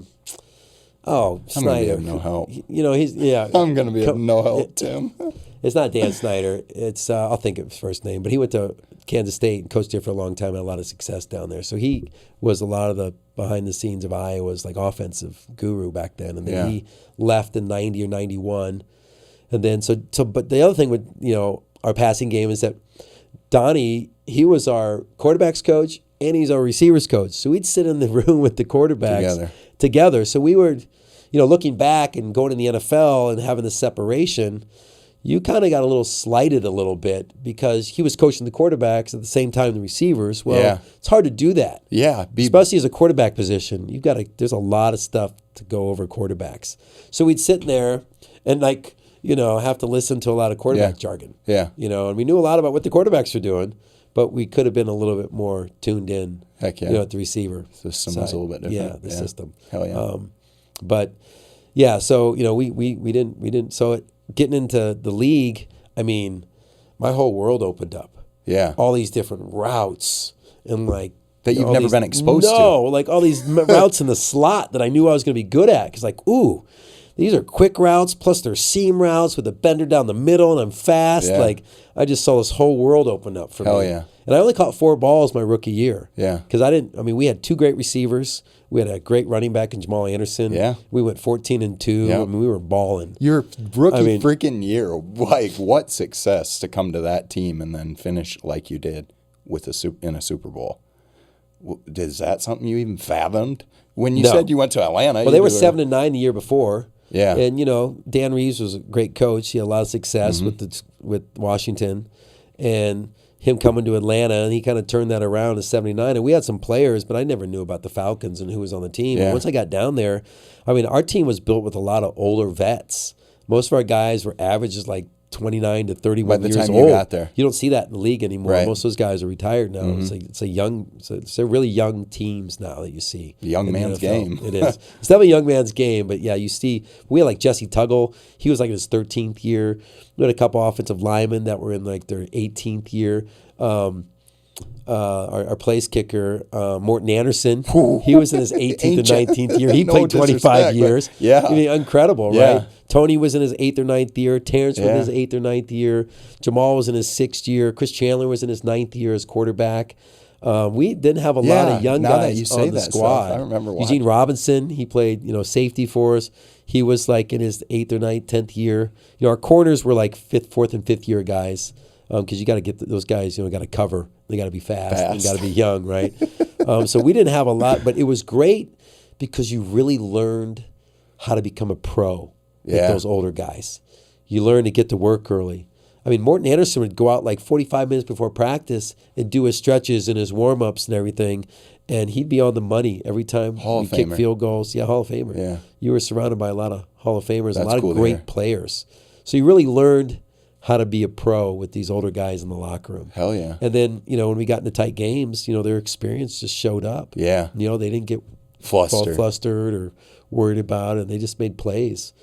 Snyder. I'm gonna be of no help. I'm gonna be of no help, Tim. It's not Dan Snyder. It's I'll think of his first name, but he went to Kansas State and coached there for a long time, had a lot of success down there. So he was a lot of the behind the scenes of Iowa's like offensive guru back then. And then he left in 90 or 91. And then but the other thing with, our passing game is that Donnie, he was our quarterbacks coach and he's our receivers coach. So we'd sit in the room with the quarterbacks together. So we were, looking back and going in the NFL and having the separation, you kind of got a little slighted a little bit because he was coaching the quarterbacks at the same time the receivers. Well, it's hard to do that. Yeah. Especially as a quarterback position. There's a lot of stuff to go over quarterbacks. So we'd sit there and have to listen to a lot of quarterback jargon. Yeah. And we knew a lot about what the quarterbacks were doing, but we could have been a little bit more tuned in. Heck yeah. At the receiver system side. was a little bit different. Yeah, the system. Hell yeah. But yeah, so we didn't. So getting into the league, I mean, my whole world opened up. Yeah. All these different routes and that you've never been exposed to. No, like all these routes in the slot that I knew I was going to be good at. Because ooh, these are quick routes, plus they're seam routes with a bender down the middle, and I'm fast. Yeah. I just saw this whole world open up for me. Hell yeah. And I only caught 4 balls my rookie year. Yeah. Because we had 2 great receivers. We had a great running back in Jamal Anderson. Yeah. We went 14-2. Yeah. I mean, we were balling. Your rookie freaking year, what success to come to that team and then finish like you did with in a Super Bowl. Is that something you even fathomed? When you said you went to Atlanta. Well, they were 7-9 the year before. Yeah. And, Dan Reeves was a great coach. He had a lot of success with Washington. And him coming to Atlanta, and he kind of turned that around to 79. And we had some players, but I never knew about the Falcons and who was on the team. Yeah. And once I got down there, our team was built with a lot of older vets. Most of our guys were averages 29 to 31 years old. By the time you got there. You don't see that in the league anymore. Right. Most of those guys are retired now. It's a really young teams now that you see. The young man's game. It is. It's definitely a young man's game, but yeah, you see, we had Jesse Tuggle. He was in his 13th year. We had a couple offensive linemen that were in their 18th year. Our place kicker, Morton Anderson, he was in his 18th and 19th year. He played 25 years. Yeah. Incredible, right? Tony was in his 8th or 9th year. Terrence was in his 8th or 9th year. Jamal was in his 6th year. Chris Chandler was in his 9th year as quarterback. We didn't have a lot of young guys on the squad. I remember Eugene Robinson, he played safety for us. He was in his 8th or 9th, 10th year. Our corners were 4th and 5th year guys. Because you got to get those guys, got to cover. They got to be fast. And got to be young, right? So we didn't have a lot, but it was great because you really learned how to become a pro with those older guys. You learned to get to work early. Morton Anderson would go out 45 minutes before practice and do his stretches and his warm-ups and everything, and he'd be on the money every time we kick field goals. Yeah, Hall of Famer. Yeah. You were surrounded by a lot of Hall of Famers, a lot of great players. So you really learned how to be a pro with these older guys in the locker room. Hell yeah. And then, when we got into tight games, their experience just showed up. Yeah. They didn't get flustered or worried about it, and they just made plays.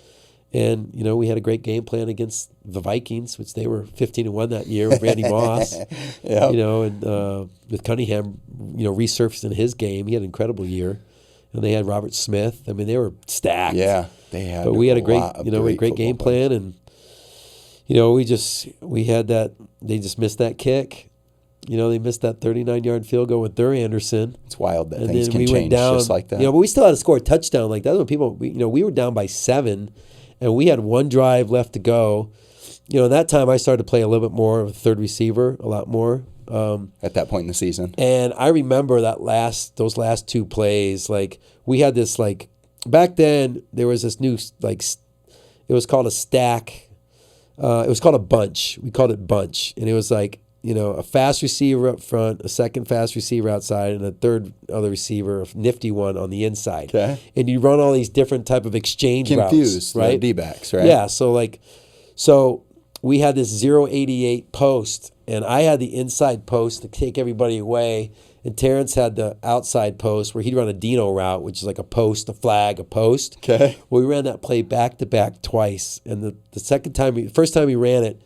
And, we had a great game plan against the Vikings, which they were 15-1 that year with Randy Moss. And with Cunningham, resurfacing his game. He had an incredible year. And they had Robert Smith. They were stacked. Yeah. They had But we had a great game plan, and we had that. They just missed that kick. They missed that 39-yard field goal with Dur Anderson. It's wild that and things then can we change went down, just like that. But we still had to score a touchdown. That's when people. We were down by 7, and we had one drive left to go. That time I started to play a little bit more of a third receiver, a lot more. At that point in the season. And I remember those last 2 plays. We had this back then there was this new it was called a stack. It was called a bunch. We called it bunch. And it was a fast receiver up front, a second fast receiver outside, and a third other receiver, a nifty one on the inside. Okay. And you run all these different type of exchange routes. Right? D-backs, right? Yeah. So we had this 088 post, and I had the inside post to take everybody away. And Terrence had the outside post where he'd run a Dino route, which is a post, a flag, a post. Okay. Well, we ran that play back-to-back twice. And the first time we ran it,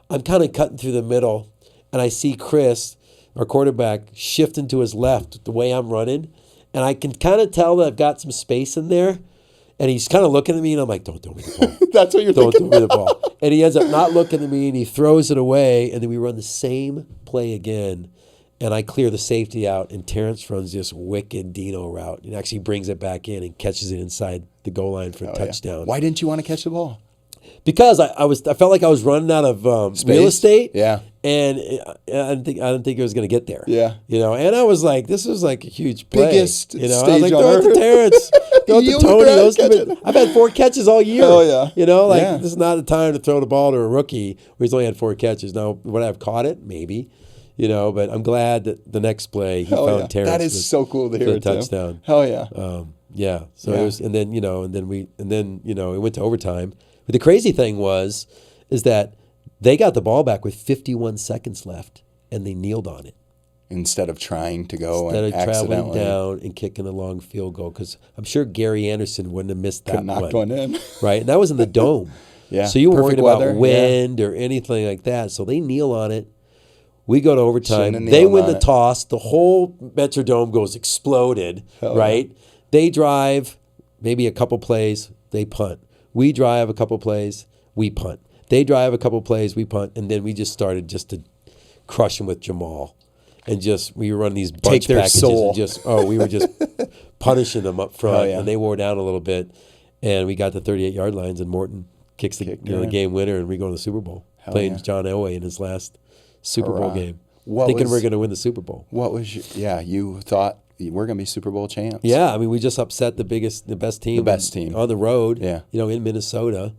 I'm kind of cutting through the middle, and I see Chris, our quarterback, shifting to his left the way I'm running. And I can kind of tell that I've got some space in there. And he's kind of looking at me, and I'm like, don't throw me the ball. That's what you're don't thinking. Don't throw me the ball. And he ends up not looking at me, and he throws it away, and then we run the same play again. And I clear the safety out, and Terrence runs this wicked Dino route and actually brings it back in and catches it inside the goal line for a touchdown. Yeah. Why didn't you want to catch the ball? Because I felt like I was running out of real estate. Yeah. And I didn't think I was going to get there. Yeah. And I was like, this was like a huge play. Biggest I was stage like, on throw it earth. to Terrence. Throw it to Tony. I've had 4 catches all year. Oh, yeah. This is not the time to throw the ball to a rookie where he's only had 4 catches. Now, would I have caught it? Maybe. But I'm glad that the next play he found Terrence. That is so cool to hear a touchdown. Hell yeah. So it was, and then we went to overtime. But the crazy thing is that they got the ball back with 51 seconds left, and they kneeled on it instead of trying to go instead and of traveling accidentally down and kicking a long field goal. Because I'm sure Gary Anderson wouldn't have missed that knocked one in. Right, and that was in the dome. Yeah. So you weren't worried weather, about wind or anything like that. So they kneel on it. We go to overtime. They win the toss. The whole Metrodome goes exploded, right? Yeah. They drive maybe a couple plays. They punt. We drive a couple plays. We punt. They drive a couple plays. We punt. And then we just started just to crush them with Jamal. And we were running these bunch packages. Soul. And we were just punishing them up front. And they wore down a little bit. And we got to 38-yard lines, and Morton kicks the game winner, and we go to the Super Bowl. Playing John Elway in his last Super Bowl game. Thinking we're going to win the Super Bowl. What was you thought we're going to be Super Bowl champs? Yeah, I mean, we just upset the best team on the road. Yeah. In Minnesota,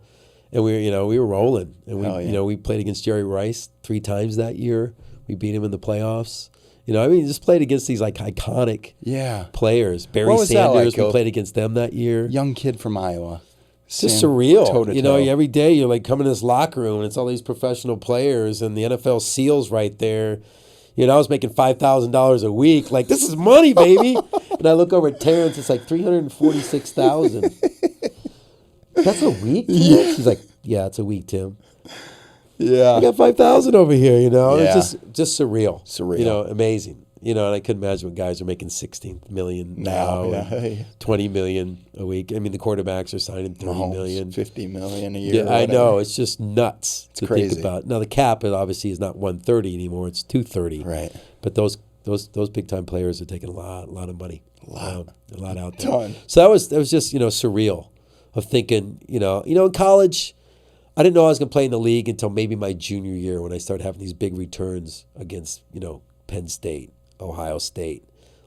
and we were rolling, and we played against Jerry Rice 3 times that year. We beat him in the playoffs. Just played against these like iconic players. Barry Sanders, we played against them that year. Young kid from Iowa. It's just surreal. Every day you're like coming to this locker room and it's all these professional players and the NFL SEALs right there. I was making $5,000 a week. Like, this is money, baby. And I look over at Terrence, it's like $346,000. That's a week, Tim? He's like, yeah, it's a week, Tim. Yeah. I got $5,000 over here, Yeah. It's just surreal. Surreal. Amazing. And I couldn't imagine what guys are making $16 million now, $20 million a week. I mean, the quarterbacks are signing $30 million, $50 million a year. Yeah, I know. It's just nuts to crazy. Think about. Now the cap, it obviously is not $130 anymore; it's $230. Right. But those big time players are taking a lot of money, a lot out there. Ton. So that was just surreal, of thinking in college. I didn't know I was going to play in the league until maybe my junior year when I started having these big returns against Penn State, Ohio State.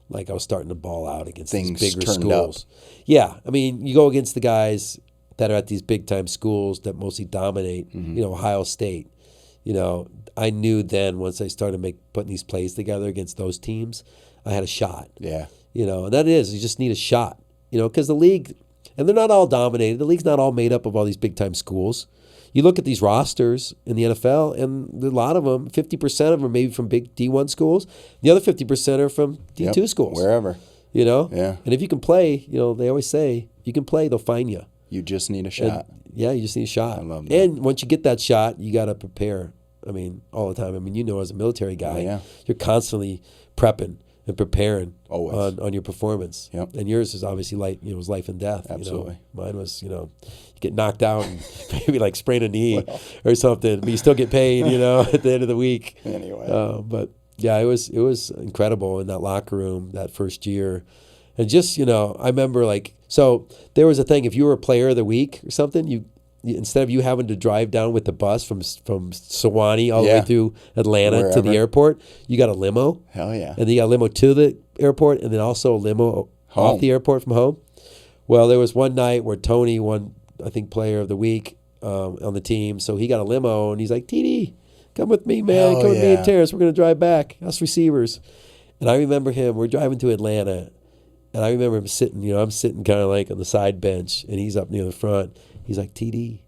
Like I was starting to ball out against these bigger schools. Yeah, I mean, you go against the guys that are at these big time schools that mostly dominate. Ohio State. I knew then once I started putting these plays together against those teams, I had a shot. Yeah. And that is, you just need a shot. Because the league, and they're not all dominated. The league's not all made up of all these big time schools. You look at these rosters in the NFL, and a lot of them, 50% of them are maybe from big D1 schools. The other 50% are from D2 schools. Wherever. Yeah. And if you can play, they always say, you can play, they'll find you. You just need a shot. You just need a shot. I love that. And once you get that shot, you got to prepare. I mean, all the time. I mean, as a military guy, you're constantly prepping and preparing on your performance. Yep. And yours is obviously was life and death. Absolutely. Mine was, you get knocked out and maybe like sprain a knee or something, but you still get paid, at the end of the week. Anyway. But yeah, it was incredible in that locker room that first year. And just, I remember so there was a thing, if you were a player of the week or something, you instead of you having to drive down with the bus from Sewanee all the way through Atlanta to the airport, you got a limo. Hell yeah. And then you got a limo to the airport and then also a limo off the airport from home. Well, there was one night where Tony won, I think, player of the week on the team. So he got a limo and he's like, TD, come with me, man. Come with me and Terrence. We're going to drive back, us receivers. And I remember him, we're driving to Atlanta. And I remember him sitting, I'm sitting kind of like on the side bench and he's up near the front. He's like, TD,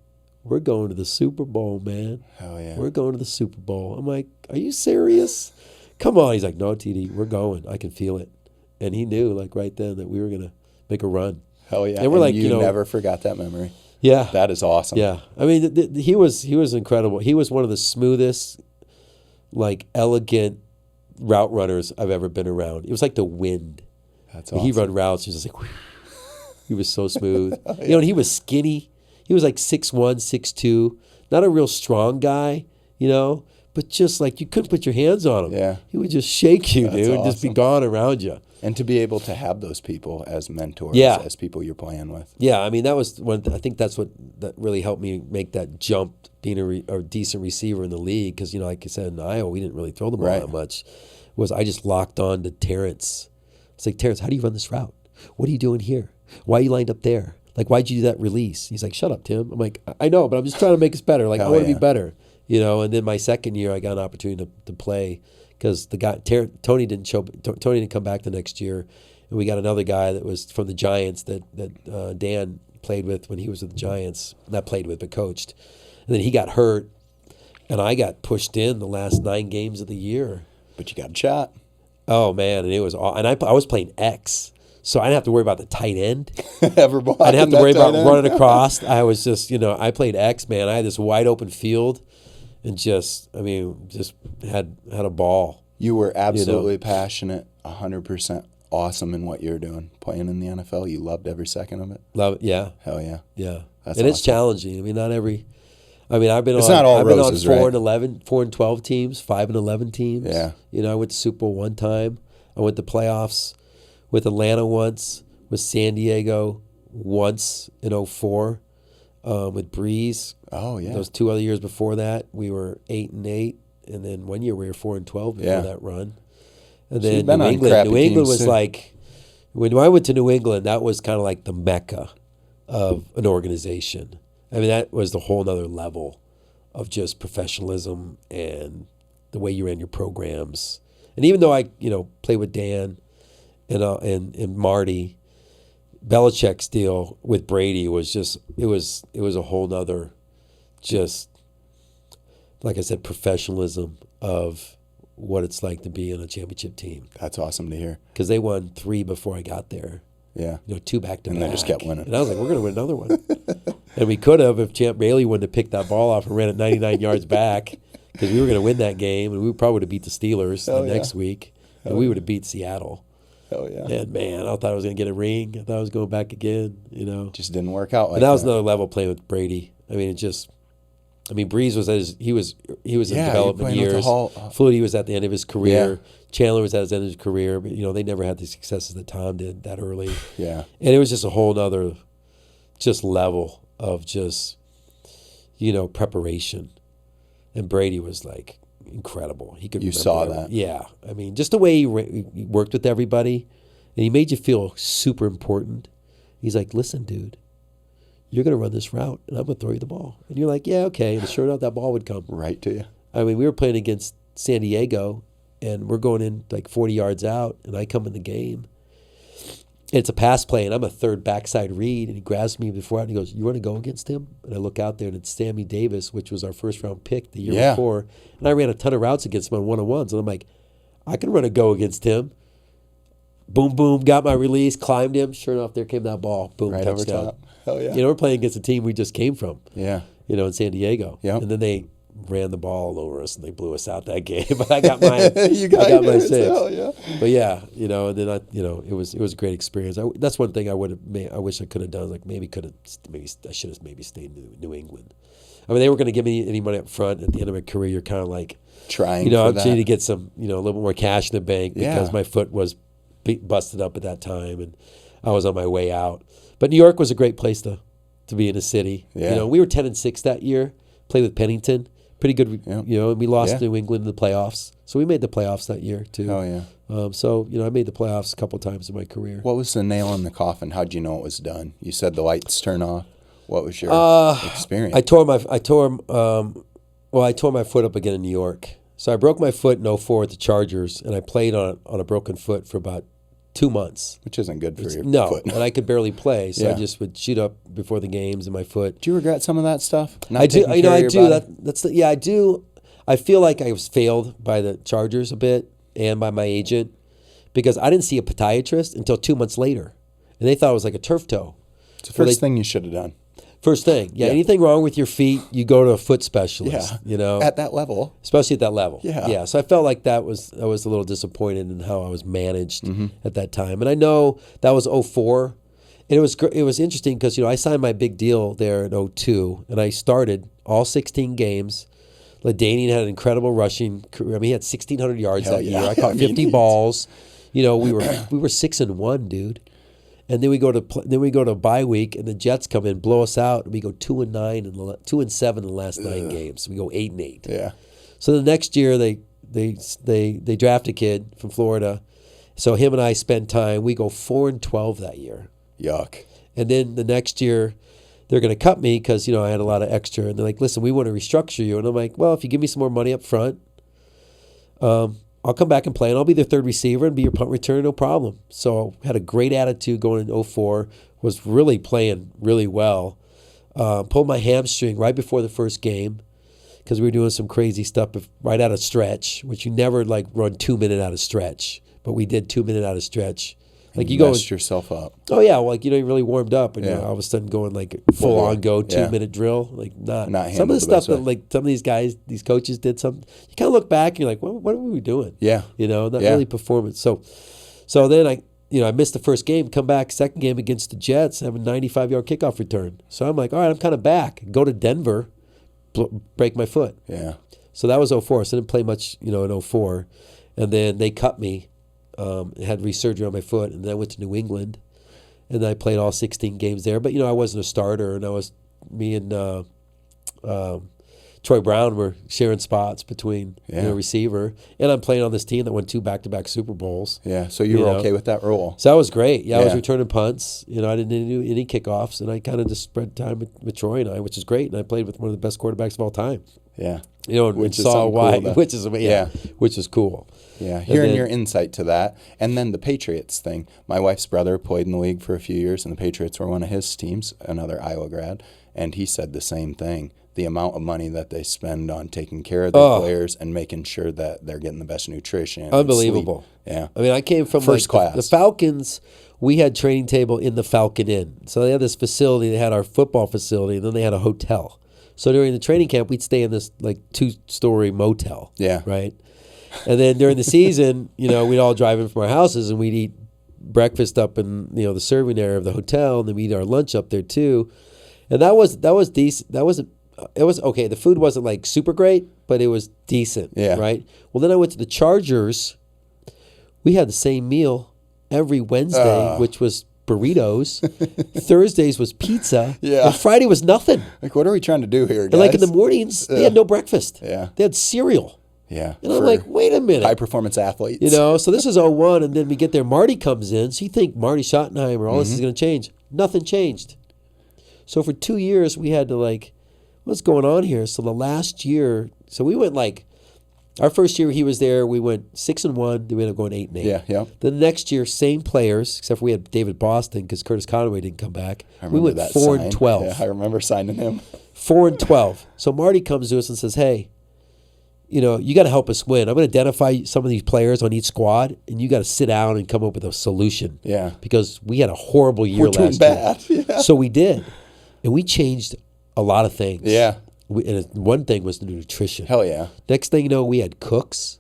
we're going to the Super Bowl, man. Hell yeah. We're going to the Super Bowl. I'm like, are you serious? Come on. He's like, no, TD, we're going. I can feel it. And he knew right then that we were going to make a run. Hell yeah. And we're like, you never forgot that memory. Yeah. That is awesome. Yeah. I mean, he was incredible. He was one of the smoothest, elegant route runners I've ever been around. It was like the wind. That's awesome. He run routes. He was just like, He was so smooth. You know, and he was skinny. He was like 6'1", 6'2", not a real strong guy, you know, but just like you couldn't put your hands on him. Yeah. He would just shake you, That's dude, and awesome. just be gone around you. And to be able to have those people as mentors, as people you're playing with. Yeah, I mean, that was I think that's what that really helped me make that jump, being a decent receiver in the league. Because, you know, like I said, in Iowa, we didn't really throw the ball that much. I just locked on to Terrence. It's like, Terrence, how do you run this route? What are you doing here? Why are you lined up there? Like, why'd you do that release? He's like, shut up, Tim. I'm like, I know, but I'm just trying to make us better. Like, I want to be better, you know. And then my second year, I got an opportunity to play because the guy Tony didn't come back the next year, and we got another guy that was from the Giants that Dan played with when he was with the Giants. Not played with, but coached. And then he got hurt, and I got pushed in the last 9 games of the year. But you got a shot. Oh man, and it was and I was playing X. So I didn't have to worry about the tight end. I didn't have to worry about running across. I was just, you know, I played X, man. I had this wide open field and just had a ball. You were absolutely passionate, 100% awesome in what you're doing. Playing in the NFL, you loved every second of it. Love it, yeah. Hell yeah. Yeah. That's and awesome. It's challenging. I mean, I've been it's on, not all I've been roses, on 4 right? and 11, 4 and 12 teams, 5 and 11 teams. Yeah. You know, I went to Super Bowl one time. I went to playoffs with Atlanta once, with San Diego once in 2004, with Breeze. Oh yeah. Those 2 other years before that, we were 8-8, and then one year we were 4 and 12 before that run. And So then New England was too. like, when I went to New England, that was kind of like the mecca of an organization. I mean, that was the whole nother level of just professionalism and the way you ran your programs. And even though I, you know, played with Dan and Marty, Belichick's deal with Brady was just it was a whole nother, just like I said, professionalism of what it's like to be in a championship team. That's awesome to hear. Because they won 3 before I got there. Yeah. You know, 2 back-to-back. And they just kept winning. And I was like, we're going to win another one. And we could have if Champ Bailey wouldn't have picked that ball off and ran it 99 yards back, because we were going to win that game, and we probably would have beat the Steelers next week, and we would have beat Seattle. Hell yeah. And, man, I thought I was going to get a ring. I thought I was going back again, you know. Just didn't work out like that was another level playing with Brady. I mean, Breeze was he was in development years. Flutie was at the end of his career. Yeah. Chandler was at the end of his career. But, you know, they never had the successes that Tom did that early. Yeah. And it was just a whole nother just level of just, you know, preparation. And Brady was like incredible. He could. You saw that. Yeah. I mean, just the way he worked with everybody, and he made you feel super important. He's like, listen, dude, you're going to run this route, and I'm going to throw you the ball. And you're like, yeah, okay. And sure enough, that ball would come. Right to you. I mean, we were playing against San Diego, and we're going in like 40 yards out, and I come in the game. It's a pass play, and I'm a third backside read, and he grabs me before out, and he goes, you want to go against him? And I look out there, and it's Sammy Davis, which was our first-round pick the year before. And I ran a ton of routes against him on one-on-ones, and I'm like, I can run a go against him. Boom, boom, got my release, climbed him. Sure enough, there came that ball. Boom, right touchdown. over top. Hell yeah. You know, we're playing against a team we just came from. Yeah. You know, in San Diego. Yeah. And then they ran the ball over us, and they blew us out that game. But I got my I got my 6. Hell yeah. But yeah, you know, and then it was a great experience. That's one thing I wish I could have done. Like maybe I should have maybe stayed in New England. I mean, they were going to give me any money up front. At the end of my career, you're kind of like trying. You know, for I'm trying to get some, you know, a little bit more cash in the bank because my foot was busted up at that time, and I was on my way out. But New York was a great place to be in a city. Yeah. You know, we were 10-6 that year. Played with Pennington, pretty good. You know, and we lost to New England in the playoffs, so we made the playoffs that year too. Oh yeah. So you know, I made the playoffs a couple of times in my career. What was the nail in the coffin? How'd you know it was done? You said the lights turn off. What was your experience? I tore my foot up again in New York. So I broke my foot in 2004 at the Chargers, and I played on a broken foot for about 2 months. Which isn't good for your foot. And I could barely play, so I just would shoot up before the games in my foot. Do you regret some of that stuff? I do. You know, I do. I do. I feel like I was failed by the Chargers a bit and by my agent because I didn't see a podiatrist until 2 months later, and they thought it was like a turf toe. It's the first thing you should have done. First thing, anything wrong with your feet, you go to a foot specialist. You know, at that level, especially at that level. Yeah. So I felt like I was a little disappointed in how I was managed at that time, and I know that was 2004, And it was interesting because, I signed my big deal there in 2002, and I started all 16 games. LaDainian had an incredible rushing career. I mean, he had 1,600 yards that year. I caught 50 balls. We were 6-1, dude. And then we go to a bye week, and the Jets come in, blow us out, and we go 2-9 and 2-7 in the last 9 games. We go 8-8. Yeah. So the next year they draft a kid from Florida. So him and I spend time. We go 4-12 that year. Yuck. And then the next year, they're going to cut me because, I had a lot of extra. And they're like, listen, we want to restructure you. And I'm like, well, if you give me some more money up front, I'll come back and play. And I'll be the third receiver and be your punt returner, no problem. So had a great attitude going in 2004. Was really playing really well. Pulled my hamstring right before the first game because we were doing some crazy stuff right out of stretch, which you never run 2 minute out of stretch. But we did 2 minute out of stretch. You messed yourself up. Oh yeah, well, you really warmed up, and all of a sudden going full on go 2 minute drill, not some of the stuff that some of these guys, these coaches did. You kind of look back and you're like, what were we doing? Yeah, not really performance. So then I missed the first game, come back second game against the Jets, have a 95-yard kickoff return. So I'm like, all right, I'm kind of back. Go to Denver, break my foot. Yeah. So that was 2004. So I didn't play much, in 2004, and then they cut me. Had re-surgery on my foot, and then I went to New England, and I played all 16 games there. But I wasn't a starter, and me and Troy Brown were sharing spots between receiver, and I'm playing on this team that won 2 back-to-back Super Bowls. Yeah, so you were okay with that role. So that was great. Yeah, I was returning punts. I didn't do any kickoffs, and I kind of just spread time with Troy and I, which is great. And I played with one of the best quarterbacks of all time. Yeah. And saw why, cool, which is cool. Yeah, hearing your insight to that. And then the Patriots thing. My wife's brother played in the league for a few years, and the Patriots were one of his teams, another Iowa grad, and he said the same thing. The amount of money that they spend on taking care of their players and making sure that they're getting the best nutrition. Unbelievable. Yeah. I mean, I came from first class. The Falcons. We had training table in the Falcon Inn. So they had this facility. They had our football facility, and then they had a hotel. So during the training camp, we'd stay in this 2-story motel. Yeah. Right? And then during the season, we'd all drive in from our houses, and we'd eat breakfast up in, the serving area of the hotel, and then we'd eat our lunch up there too. And that was decent. It was okay. The food wasn't super great, but it was decent. Yeah. Right? Well, then I went to the Chargers. We had the same meal every Wednesday, which was burritos. Thursdays was pizza. Yeah. And Friday was nothing. What are we trying to do here, guys? And in the mornings, they had no breakfast. Yeah. They had cereal. Yeah. And I'm like, wait a minute. High performance athletes. So this is 2001, and then we get there. Marty comes in. So you think Marty Schottenheimer, all this is going to change. Nothing changed. So for 2 years, we had to what's going on here? So the last year, so we went our first year he was there, we went 6-1, then we ended up going 8-8. Yeah, yeah. The next year, same players, except for we had David Boston because Curtis Conway didn't come back. We went 4-12. Yeah, I remember signing him. 4-12. So Marty comes to us and says, hey, you got to help us win. I'm going to identify some of these players on each squad, and you got to sit down and come up with a solution. Yeah. Because we had a horrible year last year. Yeah. So we did. And we changed a lot of things. Yeah. And one thing was the nutrition. Hell yeah. Next thing you know, we had cooks.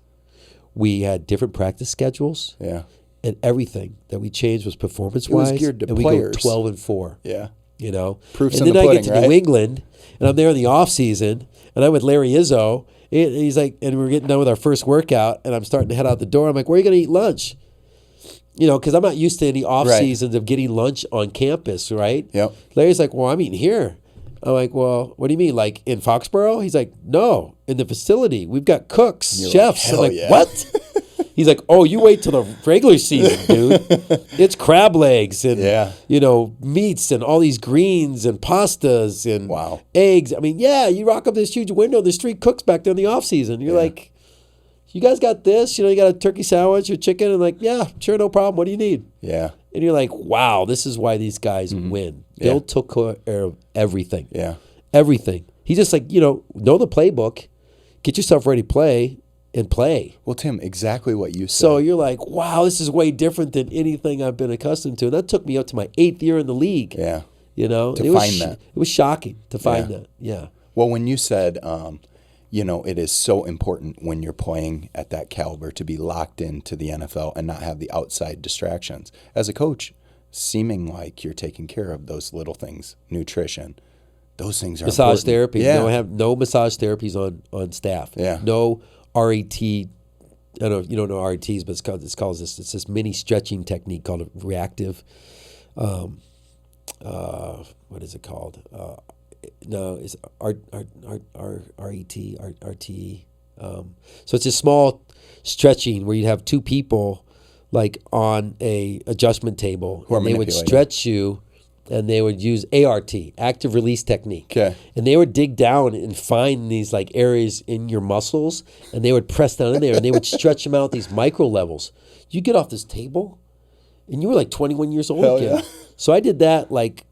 We had different practice schedules. Yeah. And everything that we changed was performance-wise. It was geared to and players. We go 12-4. Yeah. And Proofs in the pudding, then I get to right? New England, and I'm there in the off season, and I'm with Larry Izzo, and he's like, and we're getting done with our first workout, and I'm starting to head out the door. I'm like, where are you going to eat lunch? Because I'm not used to any off seasons of getting lunch on campus, right? Yep. Larry's like, well, I'm eating here. I'm like, well, what do you mean? In Foxborough? He's like, no, in the facility. We've got cooks, chefs. Like, I'm like, yeah. What? He's like, oh, you wait till the regular season, dude. It's crab legs and, meats and all these greens and pastas and eggs. I mean, you rock up this huge window. There's 3 cooks back there in the off season. You're like, you guys got this? You got a turkey sandwich or chicken? And like, yeah, sure, no problem. What do you need? Yeah. And you're like, wow, this is why these guys win. Bill took care of everything. Yeah. Everything. He's just like, know the playbook, get yourself ready to play, and play. Well, Tim, exactly what you said. So you're like, wow, this is way different than anything I've been accustomed to. And that took me up to my 8th year in the league. Yeah. To find that. It was shocking to find that. Yeah. Well, when you said, it is so important when you're playing at that caliber to be locked into the NFL and not have the outside distractions. As a coach, seeming like you're taking care of those little things, nutrition. Those things are massage important. therapy. Yeah. No, have no massage therapies on staff. Yeah. No RET. I don't know if you don't know RETs, but it's this mini stretching technique called a reactive. What is it called? No, it's RTE. So it's a small stretching where you'd have two people like on a adjustment table, and they would stretch you, and they would use ART, active release technique. Okay. And they would dig down and find these like areas in your muscles, and they would press down in there, and they would stretch them out these micro levels. You get off this table, and you were like 21 years old Hell again. yeah. So I did that like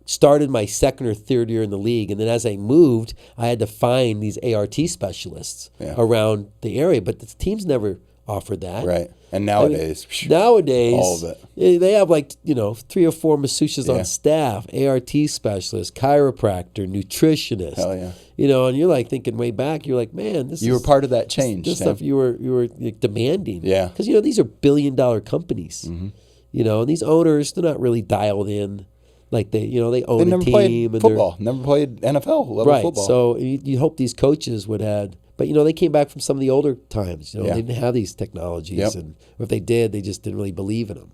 started my second or third year in the league, and then as I moved, I had to find these ART specialists around the area, but the teams never offered that. Right. And nowadays, nowadays, all of it. They have like 3 or 4 masseuses on staff, ART specialists, chiropractor, nutritionist. Hell yeah. And you're like thinking way back, you're like, man, you were part of that change. This stuff you were like demanding. Yeah. Because these are $1 billion companies. Mm-hmm. And these owners, they're not really dialed in. Like they own they never a team. Played football. Never played NFL level football. So you hope these coaches would have. But they came back from some of the older times. They didn't have these technologies, and if they did, they just didn't really believe in them.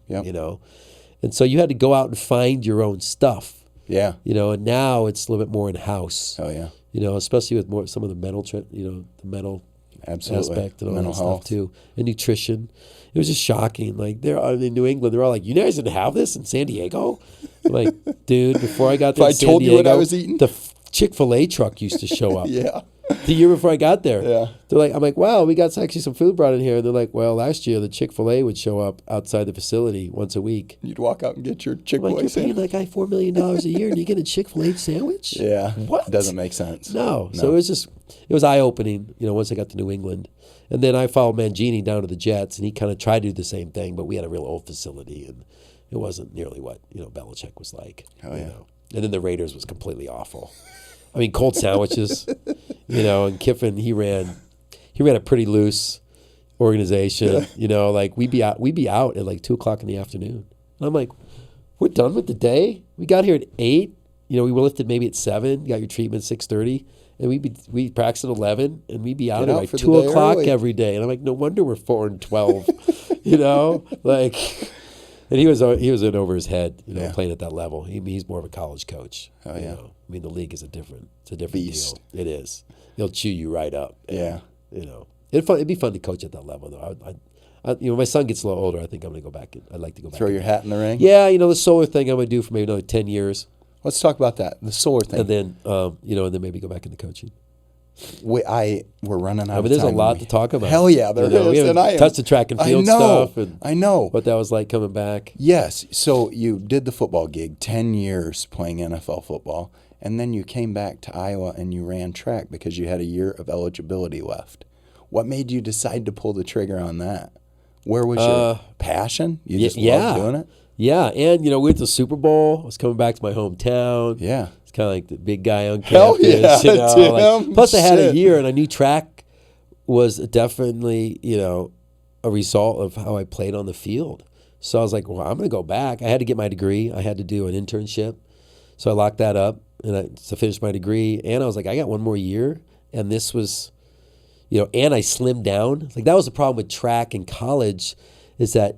And so you had to go out and find your own stuff. Yeah. And now it's a little bit more in house. Oh yeah. Especially with some of the mental, the mental aspect and all mental that health stuff too, and nutrition. It was just shocking. Like they're in New England, they're all like, "You guys didn't have this in San Diego?" I'm like, dude, before I got there, if I told you what I was eating, the Chick-fil-A truck used to show up. Yeah. The year before I got there. Yeah. They're like, I'm like, wow, we got actually some food brought in here. And they're like, well, last year the Chick-fil-A would show up outside the facility once a week. You'd walk out and get your Chick-fil-A sandwich. You're sandwich. paying that guy $4 million a year and you get a Chick-fil-A sandwich? Yeah. What? Doesn't make sense. No. So it was eye-opening, once I got to New England. And then I followed Mangini down to the Jets, and he kind of tried to do the same thing, but we had a real old facility, and it wasn't nearly what, Belichick was like. Oh, yeah. And then the Raiders was completely awful. I mean, cold sandwiches, and Kiffin, he ran a pretty loose organization. Like we'd be out at like 2:00 in the afternoon. And I'm like, we're done with the day. We got here at 8. We lifted maybe at 7. Got your treatment at 6:30, and we practiced at 11, and we'd be out at like 2:00 every day. And I'm like, no wonder we're 4-12. Like. And he was in over his head, playing at that level. He's more of a college coach. Oh yeah. I mean, the league is a different beast. Deal. It is. He'll chew you right up. Yeah. It'd be fun to coach at that level though. My son gets a little older. I think I'm gonna go back. I'd like to go back. Throw your hat in the ring. Yeah, the solar thing I'm gonna do for maybe another 10 years. Let's talk about that. The solar thing. And then and then maybe go back into coaching. We're running out of time. There's a lot to talk about. Hell yeah, there is. We haven't touched the track and field stuff. I know. What that was like coming back. Yes. So you did the football gig, 10 years playing NFL football, and then you came back to Iowa and you ran track because you had a year of eligibility left. What made you decide to pull the trigger on that? Where was your passion? You just loved doing it? Yeah, and we went to the Super Bowl. I was coming back to my hometown. Yeah. It's kind of like the big guy on Hell campus. yeah, plus, I had a year, and I knew track was definitely, a result of how I played on the field. So I was like, well, I'm going to go back. I had to get my degree. I had to do an internship. So I locked that up to finish my degree. And I was like, I got one more year. And this was, and I slimmed down. Like that was the problem with track in college is that,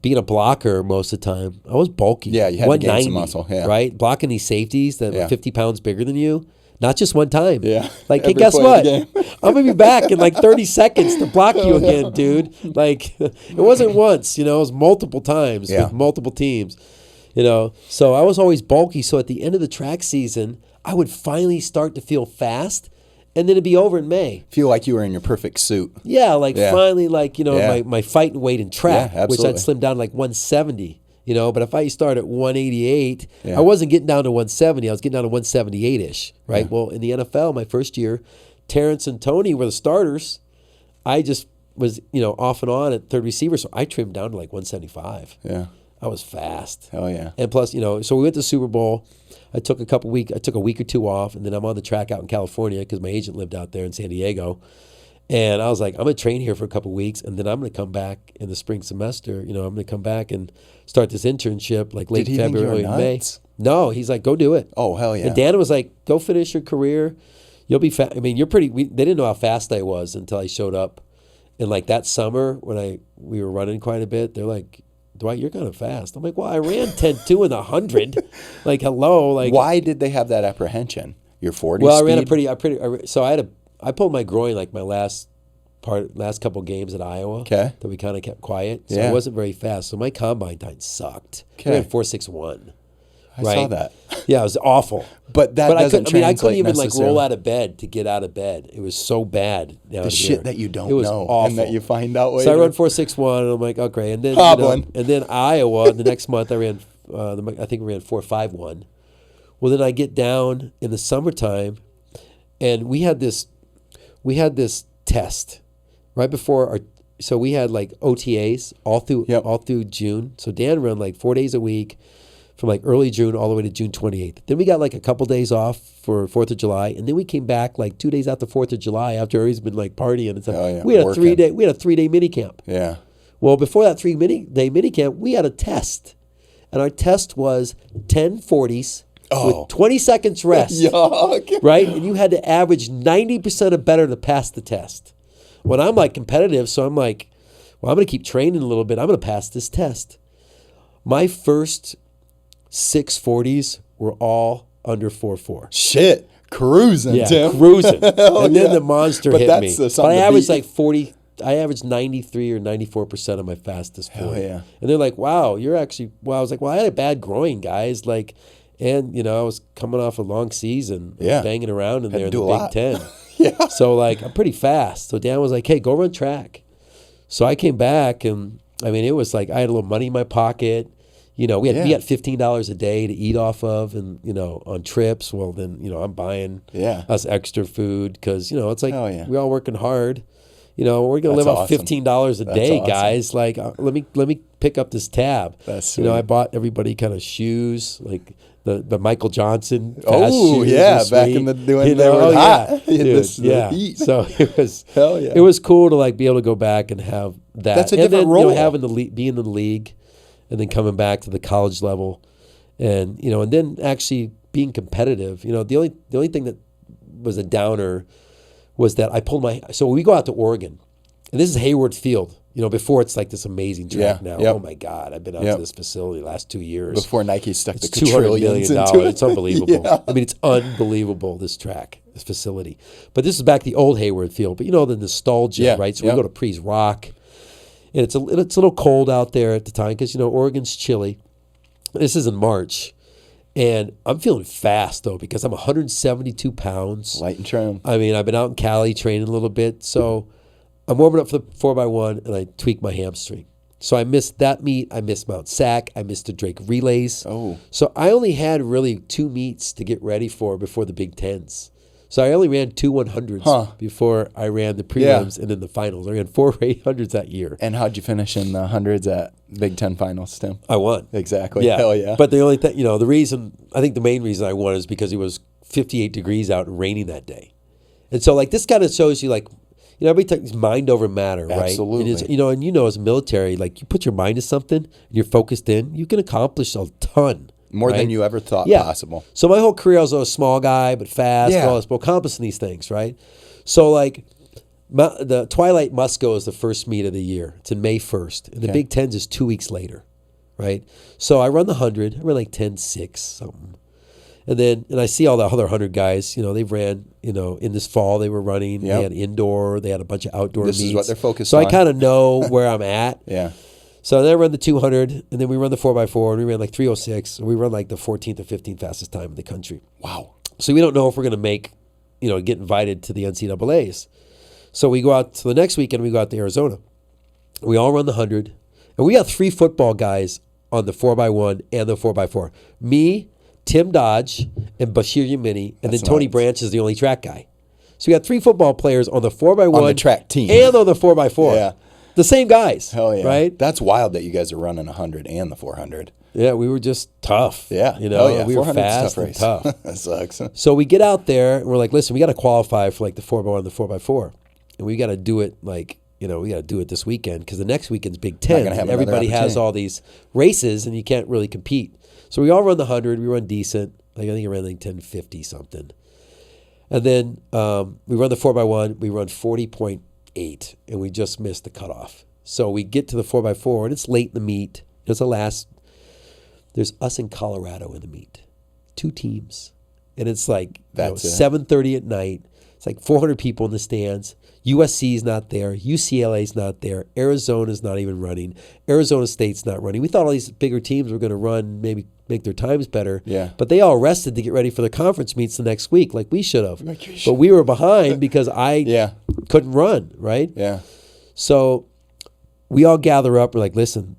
being a blocker most of the time, I was bulky. Yeah, you had to gain some muscle. Yeah. Right? Blocking these safeties that were 50 pounds bigger than you. Not just one time. Yeah. Like, hey, guess what? I'm going to be back in like 30 seconds to block you again, dude. Like, it wasn't once, it was multiple times with multiple teams, So I was always bulky. So at the end of the track season, I would finally start to feel fast. And then it'd be over in May. Feel like you were in your perfect suit. Yeah, finally, my fighting weight in track, which I'd slimmed down to like 170. But if I start at 188, I wasn't getting down to 170. I was getting down to 178-ish, right? Yeah. Well, in the NFL, my first year, Terrence and Tony were the starters. I just was, off and on at third receiver, so I trimmed down to like 175. Yeah. I was fast. Hell yeah. And plus, so we went to the Super Bowl. I took a week or two off, and then I'm on the track out in California because my agent lived out there in San Diego. And I was like, I'm going to train here for a couple of weeks, and then I'm going to come back in the spring semester. I'm going to come back and start this internship like late February, May. No, he's like, go do it. Oh, hell yeah. And Dan was like, go finish your career. You'll be fast. I mean, you're pretty. They didn't know how fast I was until I showed up. And like that summer when we were running quite a bit, they're like, Dwight, you're kind of fast. I'm like, well, I ran 10.2 in the 100. Like, hello. Like, why did they have that apprehension? Your 40 well, speed? I pulled my groin like my last couple games at Iowa. Okay. That we kind of kept quiet. So I wasn't very fast. So my combine time sucked. Okay. I ran 4.61. I saw that. Yeah, it was awful. But I couldn't even like roll out of bed to get out of bed. It was so bad. The shit that you don't know awful. and that you find out later. So I run 4.61 and I'm like, okay. And then and then Iowa the next month I ran I think we ran 4.51. Well, then I get down in the summertime, and we had this test right before so we had like OTAs all through June. So Dan ran like 4 days a week from like early June all the way to June 28th. Then we got like a couple days off for 4th of July, and then we came back like 2 days after 4th of July after he's been like partying and stuff. Oh, yeah. We had a 3-day mini camp. Yeah. Well, before that 3-day mini camp, we had a test, and our test was 10:40s. With 20 seconds rest. Yuck. Right? And you had to average 90% or better to pass the test. Well, I'm like competitive, so I'm like, well, I'm going to keep training a little bit. I'm going to pass this test. My first 6:40s were all under 4.4. Shit. Cruising, Tim. Cruising. And then the monster hit me. But I averaged like 40. I averaged 93 or 94% of my fastest 40. Hell yeah. And they're like, wow, you're actually, well, I was like, well, I had a bad groin, guys. Like, and, I was coming off a long season, banging around in there in the Big Ten. Yeah. So, like, I'm pretty fast. So Dan was like, hey, go run track. So I came back, and, I mean, it was like I had a little money in my pocket. We had $15 a day to eat off of, and, on trips. Well, then, I'm buying us extra food because, it's like we're all working hard. We're going to live off $15 a day, guys. Like, let me pick up this tab. That's sweet. I bought everybody kind of shoes, like the Michael Johnson fast shoes. Yeah, back in the when they were hot. Dude, Heat. So it was hell yeah. It was cool to like be able to go back and have that. That's a different role. Having being in the league, and then coming back to the college level, and and then actually being competitive. The only thing that was a downer was that I pulled so we go out to Oregon, and this is Hayward Field. Before it's like this amazing track now. Yep. Oh my God, I've been out to this facility the last 2 years. Before Nike stuck the $200 million into it. It's unbelievable. Yeah. I mean, it's unbelievable, this track, this facility. But this is back the old Hayward Field. But the nostalgia, right? So we go to Pre's Rock, and it's a little cold out there at the time because Oregon's chilly. This is in March. And I'm feeling fast, though, because I'm 172 pounds. Light and trim. I mean, I've been out in Cali training a little bit, so I'm warming up for the 4x1, and I tweaked my hamstring. So I missed that meet. I missed Mount Sac. I missed the Drake relays. Oh. So I only had really 2 meets to get ready before the Big Tens. So I only ran 2 100s before I ran the prelims and then the finals. I ran 4 800s that year. And how'd you finish in the hundreds at Big Ten finals, Tim? I won. Exactly. Yeah. Hell yeah. But the only thing, the main reason I won is because it was 58 degrees out and raining that day. And so like this kind of shows you like, everybody talks mind over matter, right? Absolutely. And as a military, like you put your mind to something, and you're focused in, you can accomplish a ton. More than you ever thought possible. So my whole career, I was a small guy, but fast, accomplishing these things, right? So like the Twilight Musco is the first meet of the year. It's in May 1st. And the Big Tens is 2 weeks later, right? So I run the 100. I run like 10.6 something. And I see all the other 100 guys, they ran, in this fall they were running. Yep. They had indoor, they had a bunch of outdoor meets. This is what they're focused on. So I kind of know where I'm at. Yeah. So then I run the 200, and then we run the 4x4, and we ran like 3:06, and we run like the 14th or 15th fastest time in the country. Wow. So we don't know if we're going to make, get invited to the NCAAs. So we go out to the next weekend, we go out to Arizona. We all run the 100, and we got 3 football guys on the 4x1 and the 4x4. Me, Tim Dodge, and Bashir Yamini, and then Tony Branch is the only track guy. So we got 3 football players on the 4x1 on the track team and on the 4x4. Yeah. The same guys. Hell yeah. Right? That's wild that you guys are running 100 and the 400. Yeah, we were just tough. Yeah. We were fast and tough. That sucks. So we get out there, and we're like, listen, we got to qualify for like the 4x1 and the 4x4. and we got to do it like, we got to do it this weekend because the next weekend's Big Ten. And everybody has all these races, and you can't really compete. So we all run the 100. We run decent. I think I ran like 10:50 something. And then we run the 4x1. We run 40.8, and we just missed the cutoff. So we get to the 4x4, and it's late in the meet. It's the last. There's us in Colorado in the meet. 2 teams. And it's like 7:30 at night. It's like 400 people in the stands. USC's not there. UCLA's not there. Arizona's not even running. Arizona State's not running. We thought all these bigger teams were going to run, maybe make their times better. Yeah. But they all rested to get ready for the conference meets the next week like we should have. But we were behind because I couldn't run, right? Yeah. So we all gather up. We're like, listen,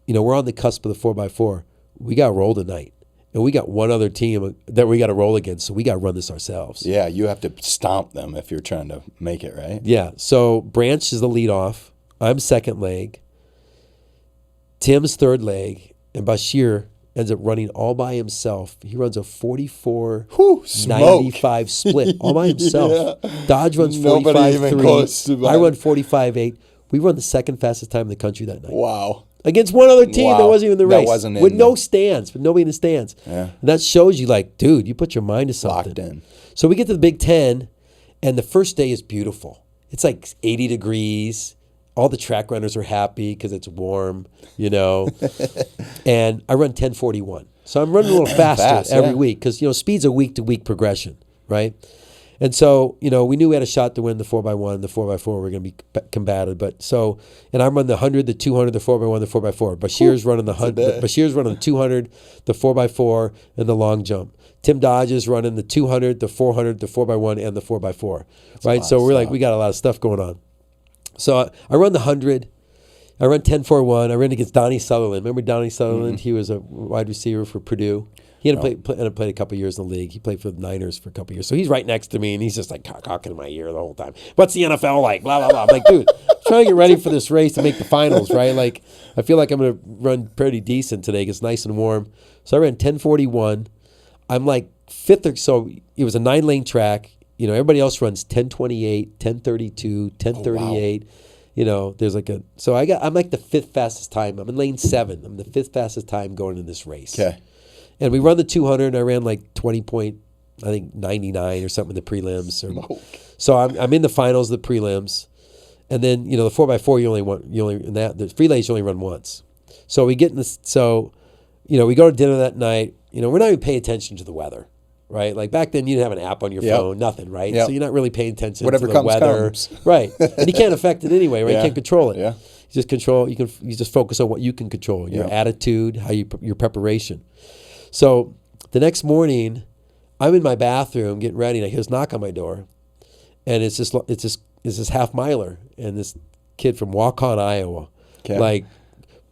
we're on the cusp of the 4x4. We got to roll tonight. And we got one other team that we got to roll against, so we got to run this ourselves. Yeah, you have to stomp them if you're trying to make it, right? Yeah, so Branch is the leadoff. I'm second leg. Tim's third leg. And Bashir ends up running all by himself. He runs a 44-95 split all by himself. Yeah. Dodge runs 45-3. I run 45-8. We run the second fastest time in the country that night. Wow. Against one other team that wasn't even in the race. That wasn't in with no stands, with nobody in the stands. Yeah. And that shows you, like, dude, you put your mind to something. Locked in. So we get to the Big Ten, and the first day is beautiful. It's like 80 degrees. All the track runners are happy because it's warm, And I run 10:41. So I'm running a little faster every week because, speed's a week-to-week progression, right? And so, we knew we had a shot to win the 4x1, the 4x4 were going to be combated. And I'm running the 100, the 200, the 4x1, the 4x4. Bashir's running the 100, Bashir's running the 200, the 4x4, and the long jump. Tim Dodge is running the 200, the 400, the 4x1, and the 4x4. Right? So we're like, we got a lot of stuff going on. So I run the 100. I run 10:41. I ran against Donnie Sutherland. Remember Donnie Sutherland? Mm-hmm. He was a wide receiver for Purdue. He ended up played a couple years in the league. He played for the Niners for a couple years. So he's right next to me, and he's just like talking in my ear the whole time. What's the NFL like? Blah, blah, blah. I'm like, dude, I'm trying to get ready for this race to make the finals, right? Like, I feel like I'm going to run pretty decent today. It's nice and warm. So I ran 10:41. I'm like fifth or so. It was a 9-lane track. Everybody else runs 10:28, 10:32, 10:38. There's like I'm like the 5th fastest time. I'm in lane 7. I'm the 5th fastest time going in this race. Okay. And we run the 200, and I ran like 99 or something in the prelims. So I'm in the finals, the prelims, and then the 4x4 the relays you only run once. So we get in this. So we go to dinner that night. We're not even paying attention to the weather, right? Like back then, you didn't have an app on your phone, nothing, right? Yep. So you're not really paying attention to the weather, comes. Right? And you can't affect it anyway, right? You can't control it. Yeah. You just focus on what you can control, your attitude, your preparation. So the next morning, I'm in my bathroom getting ready, and I hear this knock on my door, and it's this half miler, and this kid from Waukon, Iowa, like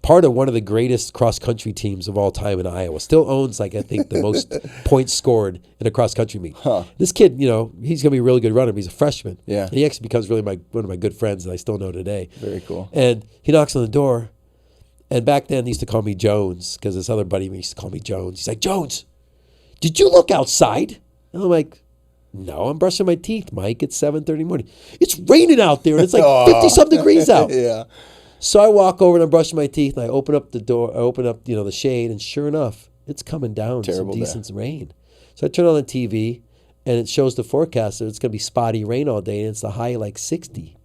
part of one of the greatest cross country teams of all time in Iowa, still owns I think the most points scored in a cross country meet. Huh. This kid, he's gonna be a really good runner. But he's a freshman. Yeah, and he actually becomes really one of my good friends that I still know today. Very cool. And he knocks on the door. And back then, they used to call me Jones because this other buddy used to call me Jones. He's like, Jones, did you look outside? And I'm like, no, I'm brushing my teeth, Mike. It's 7:30 in the morning. It's raining out there, and it's like 50-some degrees out. Yeah. So I walk over, and I'm brushing my teeth, and I open up the door. I open up, the shade, and sure enough, it's coming down some decent rain. So I turn on the TV, and it shows the forecast that it's going to be spotty rain all day, and it's the high like 60.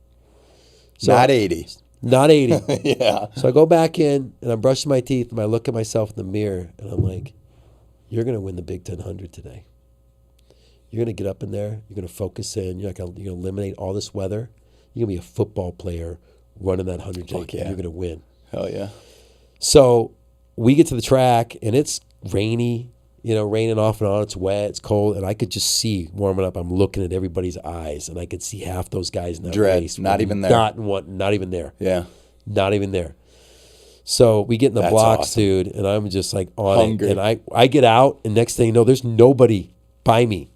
So not 80. Not 80. Yeah. So I go back in, and I'm brushing my teeth, and I look at myself in the mirror, and I'm like, you're going to win the Big 100 today. You're going to get up in there. You're going to focus in. You're going to eliminate all this weather. You're going to be a football player running that 100K. Yeah. You're going to win. Hell yeah. So we get to the track, and it's rainy, raining off and on. It's wet. It's cold. And I could just see warming up. I'm looking at everybody's eyes, and I could see half those guys in that race. Not even there. Not even there. Yeah. Not even there. So we get in the blocks, awesome. Dude, and I'm just like on Hungry. It. And I get out, and next thing you know, there's nobody by me.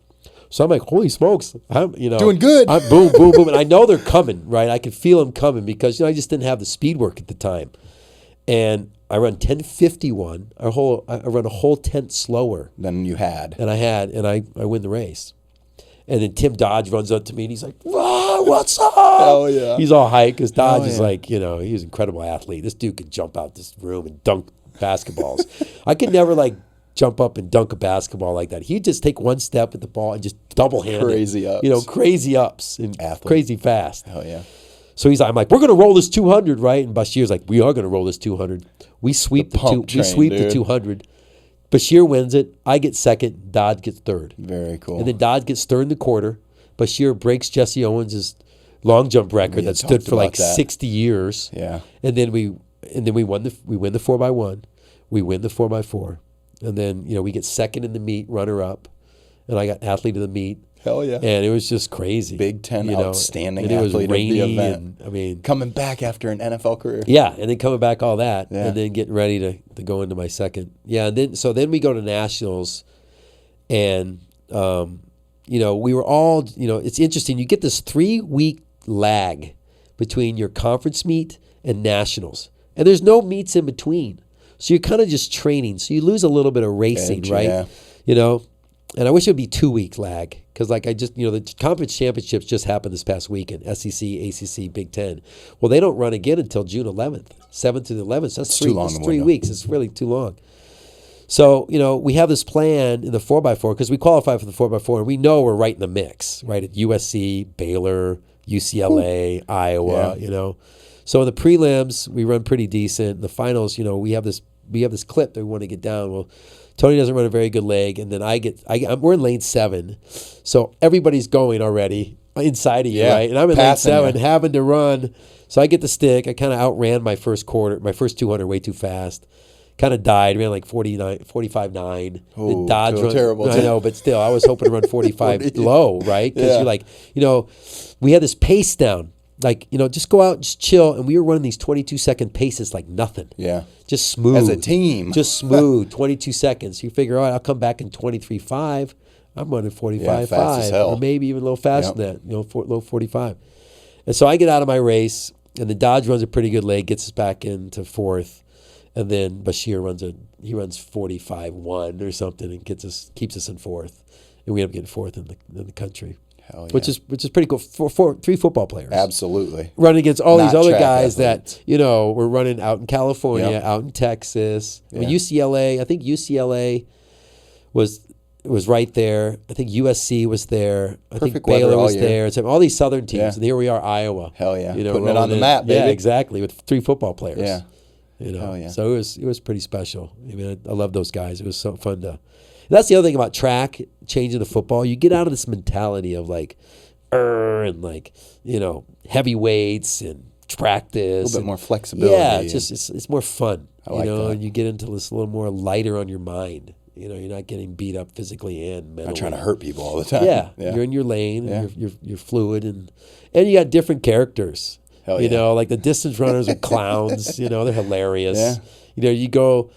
So I'm like, holy smokes, I'm doing good. I'm boom, boom, boom, and I know they're coming, right? I can feel them coming because I just didn't have the speed work at the time, and I run 10:51. I run a whole tenth slower than you had, and I win the race. And then Tim Dodge runs up to me and he's like, "Whoa, what's up?" Oh, yeah. He's all hyped because Dodge is yeah. like, you know, he's an incredible athlete. This dude could jump out this room and dunk basketballs. I could never like jump up and dunk a basketball like that. He'd just take one step at the ball and just double hand Crazy ups. You know, crazy ups and crazy fast. Oh, yeah. So I'm like, we're going to roll this 200, right? And Bashir's like, we are going to roll this 200. We sweep the 200. Bashir wins it. I get second. Dodge gets third. Very cool. And then Dodge gets third in the quarter. Bashir breaks Jesse Owens' long jump record that stood for like 60 years. Yeah. And then we win the 4x1. We win the 4x4. And then, you know, we get second in the meet, runner up. And I got athlete of the meet. Hell yeah. And it was just crazy. Big Ten outstanding and it was athlete rainy of the event. And, I mean, coming back after an NFL career. Yeah, and then coming back all that. Yeah. And then getting ready to go into my second. Yeah, and then we go to nationals and you know, we were all, you know, it's interesting. You get this 3-week lag between your conference meet and nationals. And there's no meets in between. So you're kind of just training. So you lose a little bit of racing, right? Yeah. You know, and I wish it would be 2-week lag because, like, the conference championships just happened this past weekend, SEC, ACC, Big Ten. Well, they don't run again until June 11th, 7th to the 11th. So that's too long. That's 3 weeks. It's really too long. So, you know, we have this plan in the 4x4 because we qualify for the 4x4 and we know we're right in the mix, right? At USC, Baylor, UCLA, Iowa, you know. So in the prelims, we run pretty decent. In the finals, you know, we have this clip that we want to get down. Well, Tony doesn't run a very good leg, and then we're in lane 7. So everybody's going already inside of you, right? And I'm in lane 7, having to run. So I get the stick. I kind of outran my first 200 way too fast. Kind of died, ran like 45.9. Oh, terrible. I know, but still, I was hoping to run 45 low, right? Because you're like, you know, we had this pace down. Like, you know, just go out and just chill. And we were running these 22-second paces like nothing. Yeah. Just smooth. As a team. Just smooth, 22 seconds. You figure, all right, I'll come back in 23.5. I'm running 45.5. Or maybe even a little faster than that, you know, low 45. And so I get out of my race, and the Dodge runs a pretty good leg, gets us back into 4th. And then Bashir runs 45.1 or something and keeps us in 4th. And we end up getting 4th in the country. Hell yeah. Which is pretty cool for 3 football players. Absolutely. Running against all these other guys that, you know, were running out in California, out in Texas. I mean, UCLA, I think UCLA was right there. I think USC was there. I think Baylor was there. It's all these southern teams. And here we are, Iowa. Hell yeah. You know, putting it on the map, baby. Yeah, exactly, with 3 football players. Yeah. You know, hell yeah. So it was pretty special. I mean, I love those guys. It was so fun to. That's the other thing about track, changing the football. You get out of this mentality of like, and like, you know, heavy weights and practice. A little bit more flexibility. Yeah, it's more fun. I like that. And you get into this a little more lighter on your mind. You know, you're not getting beat up physically and mentally. Not trying to hurt people all the time. Yeah. You're in your lane. And you're fluid and you got different characters. Hell you know, like the distance runners are clowns. You know, they're hilarious. Yeah. You know, you go.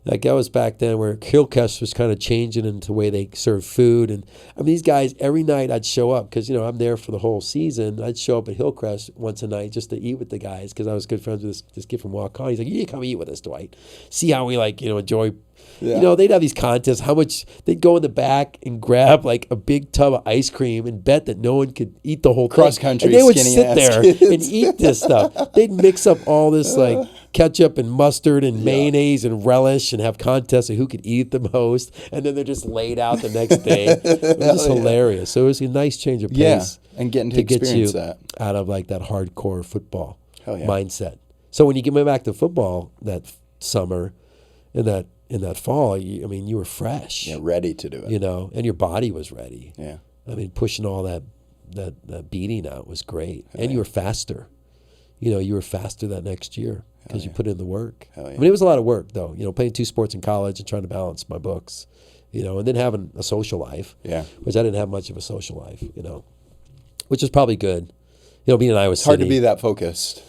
Like that was back then where Hillcrest was kind of changing into the way they serve food. And I mean, these guys, every night I'd show up because, you know, I'm there for the whole season. I'd show up at Hillcrest once a night just to eat with the guys because I was good friends with this kid from Waukon. He's like, you need to come eat with us, Dwight. See how we like, you know, enjoy. Yeah. You know, they'd have these contests, how much they'd go in the back and grab like a big tub of ice cream and bet that no one could eat the whole cross country. And they would sit there and eat this stuff. They'd mix up all this like ketchup and mustard and mayonnaise and relish and have contests of who could eat the most. And then they're just laid out the next day. It was just hilarious. So it was a nice change of pace. And getting to experience that. Out of like that hardcore football mindset. So when you get back to football that summer and in that fall, you were fresh. Yeah, ready to do it. You know, and your body was ready. Yeah. I mean, pushing all that beating out was great. And you were faster. You know, you were faster that next year because you put in the work. I mean, it was a lot of work, though. You know, playing 2 sports in college and trying to balance my books, you know, and then having a social life, which I didn't have much of a social life, you know, which is probably good. You know, being in Iowa City. Hard to be that focused.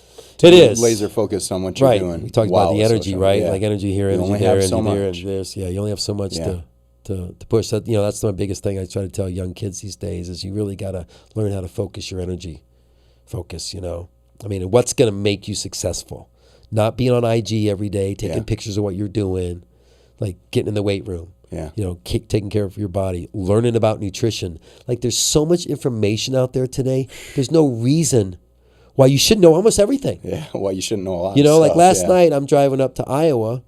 It is. Laser focused on what you're doing. We talked about the energy, right? Like energy here, energy there, energy there, and this. Yeah, you only have so much to push. That, you know, that's my biggest thing I try to tell young kids these days is you really got to learn how to focus your energy. Focus, you know. I mean, what's going to make you successful? Not being on IG every day, taking pictures of what you're doing, like getting in the weight room. Yeah. Taking care of your body, learning about nutrition. Like there's so much information out there today. There's no reason why you should know almost everything. Yeah, well, you shouldn't know a lot of stuff. Like last night I'm driving up to Iowa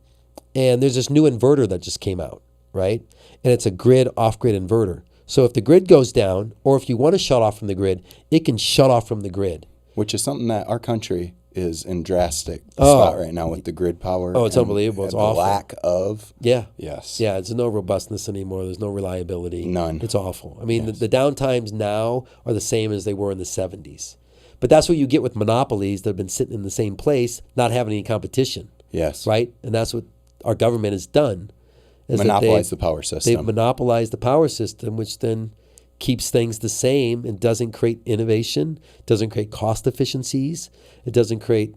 and there's this new inverter that just came out, right? And it's a grid, off-grid inverter. So if the grid goes down or if you want to shut off from the grid, it can shut off from the grid. Which is something that our country is in drastic spot right now with the grid power. Oh, it's unbelievable. It's awful. The lack of. Yeah. Yes. Yeah, there's no robustness anymore. There's no reliability. None. It's awful. I mean, the downtimes now are the same as they were in the 70s. But that's what you get with monopolies that have been sitting in the same place, not having any competition. Yes. Right? And that's what our government has done. Monopolize the power system. They've monopolized the power system, which then keeps things the same and doesn't create innovation, doesn't create cost efficiencies. It doesn't create,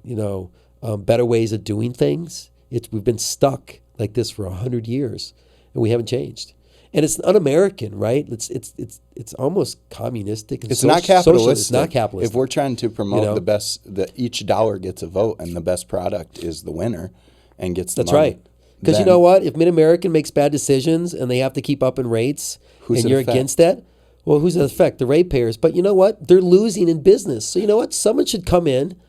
better ways of doing things. We've been stuck like this for 100 years and we haven't changed. And it's un-American, right? It's almost communistic. And it's not capitalistic. It's not capitalistic. If we're trying to promote the best, each dollar gets a vote and the best product is the winner and gets the money. That's right. Because you know what? If Mid-American makes bad decisions and they have to keep up in rates and you're against that, well, who's it affect? The ratepayers. But you know what? They're losing in business. So you know what? Someone should come in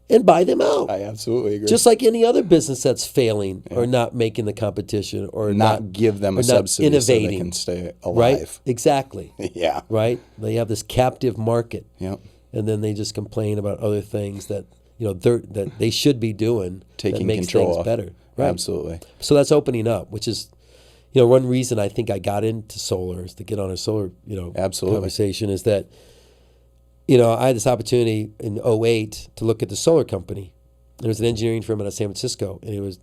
and buy them out. I absolutely agree. Just like any other business that's failing or not making the competition or not give them a subsidy innovating, so they can stay alive. Right? Exactly. Yeah. Right? They have this captive market. Yep. And then they just complain about other things that that they should be doing taking that makes control things off. better. Right? Absolutely. So that's opening up, which is one reason I think I got into solar is to get on a solar Absolutely. conversation is that I had this opportunity in 2008 to look at the solar company. There was an engineering firm out of San Francisco, and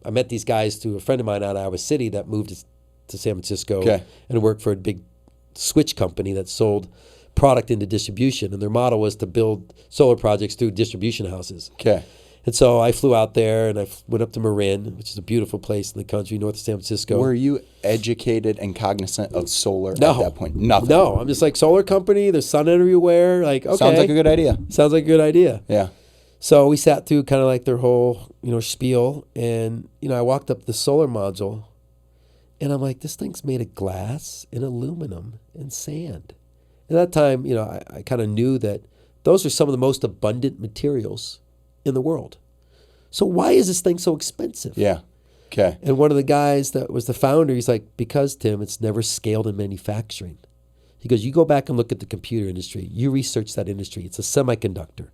I met these guys through a friend of mine out of Iowa City that moved to San Francisco and worked for a big switch company that sold product into distribution, and their model was to build solar projects through distribution houses. Okay. And so I flew out there and I went up to Marin, which is a beautiful place in the country, north of San Francisco. Were you educated and cognizant of solar at that point? Nothing. No, I'm just like, solar company, there's sun everywhere. Like, okay. Sounds like a good idea. Sounds like a good idea. Yeah. So we sat through kind of like their whole, spiel. And, I walked up the solar module and I'm like, this thing's made of glass and aluminum and sand. At that time, I kind of knew that those are some of the most abundant materials in the world. So why is this thing so expensive? Yeah. Okay. And one of the guys that was the founder, he's like, because, Tim, it's never scaled in manufacturing. He goes, you go back and look at the computer industry. You research that industry. It's a semiconductor.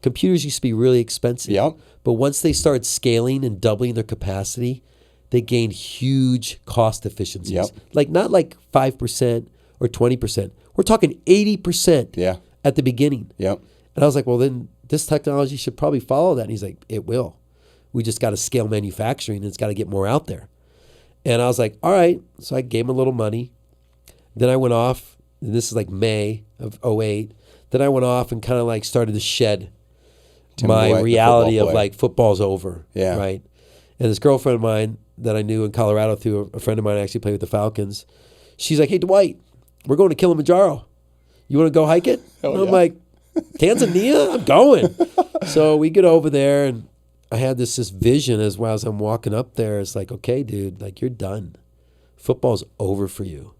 Computers used to be really expensive. Yep. But once they started scaling and doubling their capacity, they gained huge cost efficiencies. Yep. Like not like 5% or 20%. We're talking 80% at the beginning. Yep. And I was like, well, then this technology should probably follow that. And he's like, it will. We just got to scale manufacturing and it's got to get more out there. And I was like, all right. So I gave him a little money. Then I went off, and this is like May of 2008. Then I went off and kind of like started to shed my Dwight, reality of like football's over. Yeah. Right. And this girlfriend of mine that I knew in Colorado through a friend of mine actually played with the Falcons. She's like, hey, Dwight, we're going to Kilimanjaro. You want to go hike it? And I'm like, Tanzania? I'm going. So we get over there, and I had this vision as I'm walking up there. It's like, okay, dude, like you're done. Football's over for you.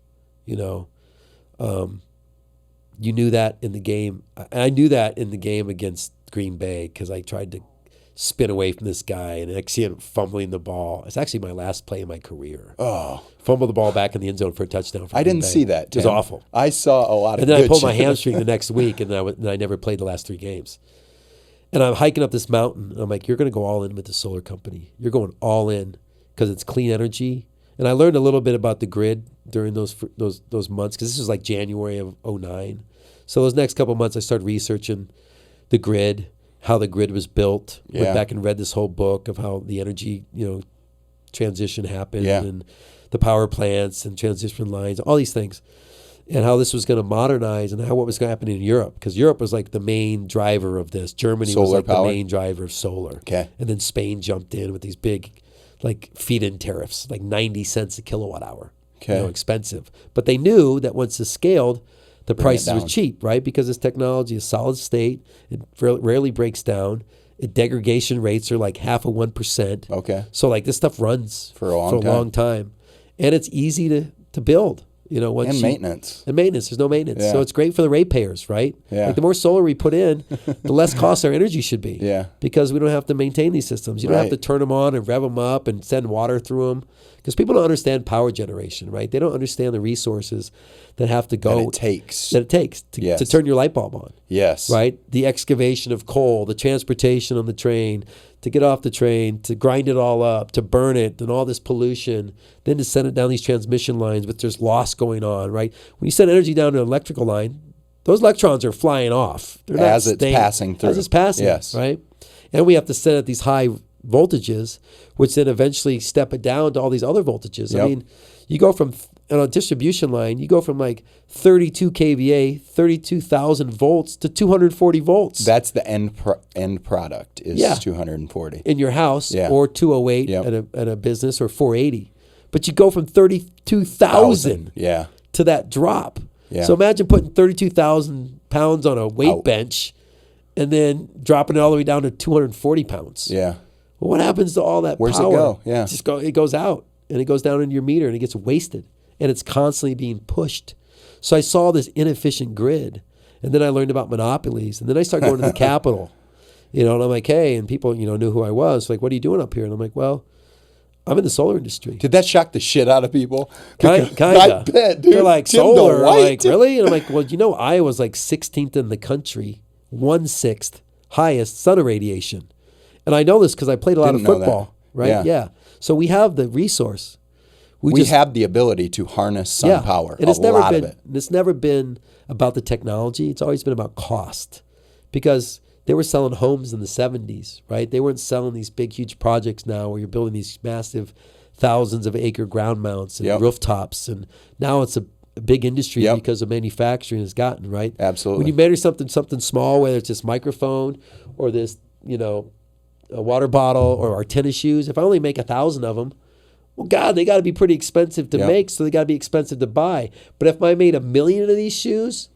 You knew that in the game. I knew that in the game against Green Bay because I tried to spin away from this guy and I see him fumbling the ball. It's actually my last play in my career. Oh. Fumbled the ball back in the end zone for a touchdown. I didn't see that, Tim. It was awful. I saw a lot of And then good I pulled my shit. hamstring the next week, and then I never played the last 3 games. And I'm hiking up this mountain, and I'm like, you're going to go all in with the solar company. You're going all in because it's clean energy. And I learned a little bit about the grid during those months because this was like January of 2009. So those next couple of months, I started researching the grid, how the grid was built. Went back and read this whole book of how the energy, transition happened and the power plants and transmission lines, all these things, and how this was going to modernize and what was going to happen in Europe because Europe was like the main driver of this. Germany was like the main driver of solar. Okay. And then Spain jumped in with these big like feed-in tariffs, like 90 cents a kilowatt hour. Okay. Expensive. But they knew that once it scaled, the prices was cheap, right? Because this technology is solid state. It rarely breaks down. Degradation rates are like 0.5%. Okay. So like this stuff runs For a long time. And it's easy to build. Maintenance. And maintenance. There's no maintenance. Yeah. So it's great for the ratepayers, right? Yeah. Like the more solar we put in, the less cost our energy should be. Yeah. Because we don't have to maintain these systems. You don't have to turn them on and rev them up and send water through them. Because people don't understand power generation, right? They don't understand the resources that have to go. That it takes to turn your light bulb on. Yes. Right? The excavation of coal, the transportation on the train, to get off the train, to grind it all up, to burn it, and all this pollution, then to send it down these transmission lines, but there's loss going on, right? When you send energy down to an electrical line, those electrons are flying off. They're not as it's passing through. As it's passing, yes. Right? And we have to set at these high voltages, which then eventually step it down to all these other voltages. Yep. I mean, you go from, on a distribution line, you go from like 32 kVA, 32,000 volts to 240 volts. That's the end product is 240. In your house, or 208 at a business, or 480. But you go from 32,000 to that drop. Yeah. So imagine putting 32,000 pounds on a weight bench and then dropping it all the way down to 240 pounds. Yeah. Well, what happens to all that power? Where's it go? Yeah. It goes out, and it goes down into your meter, and it gets wasted, and it's constantly being pushed. So I saw this inefficient grid, and then I learned about monopolies, and then I started going to the Capitol, and I'm like, hey, and people, knew who I was. Like, what are you doing up here? And I'm like, well, I'm in the solar industry. Did that shock the shit out of people? Kind of. I bet, dude. They're like, Tim solar? I'm like, Dwight? really? And I'm like, well, Iowa's like 16th in the country, 1/6 highest sun irradiation. And I know this because I played a lot of football, right? Yeah. So we have the resource. We have the ability to harness sun power. And it's never been about the technology. It's always been about cost. Because they were selling homes in the 70s, right? They weren't selling these big, huge projects now where you're building these massive thousands of acre ground mounts and rooftops. And now it's a big industry because of manufacturing has gotten, right? Absolutely. When you measure something small, whether it's this microphone or this, a water bottle or our tennis shoes, if I only make 1,000 of them, well, God, they got to be pretty expensive to make, so they got to be expensive to buy. But if I made 1 million of these shoes,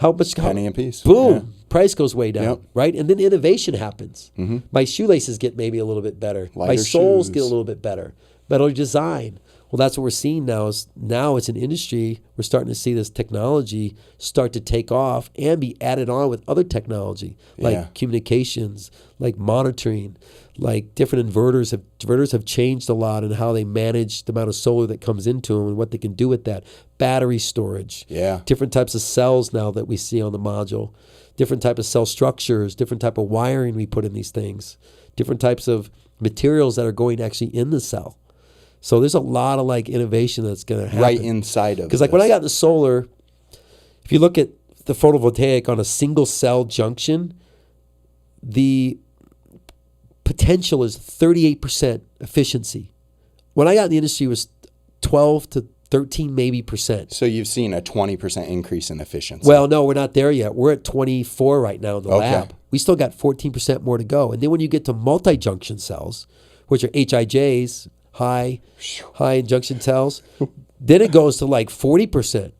how much? Penny a piece. Boom. Price goes way down, right? And then innovation happens. Mm-hmm. My shoelaces get maybe a little bit better. Lighter My soles shoes. get a little bit better. Better design. Well, that's what we're seeing now. Now it's an industry. We're starting to see this technology start to take off and be added on with other technology, like communications, like monitoring, like different inverters. Inverters have changed a lot in how they manage the amount of solar that comes into them and what they can do with that. Battery storage. Yeah. Different types of cells now that we see on the module. Different type of cell structures. Different type of wiring we put in these things. Different types of materials that are going actually in the cell. So there's a lot of like innovation that's going to happen. Right inside of it. Because like when I got into solar, if you look at the photovoltaic on a single cell junction, the potential is 38% efficiency. When I got in the industry, it was 12 to 13 maybe percent. So you've seen a 20% increase in efficiency. Well, no, we're not there yet. We're at 24 right now in the lab. We still got 14% more to go. And then when you get to multi-junction cells, which are HIJs, high junction cells, then it goes to like 40%.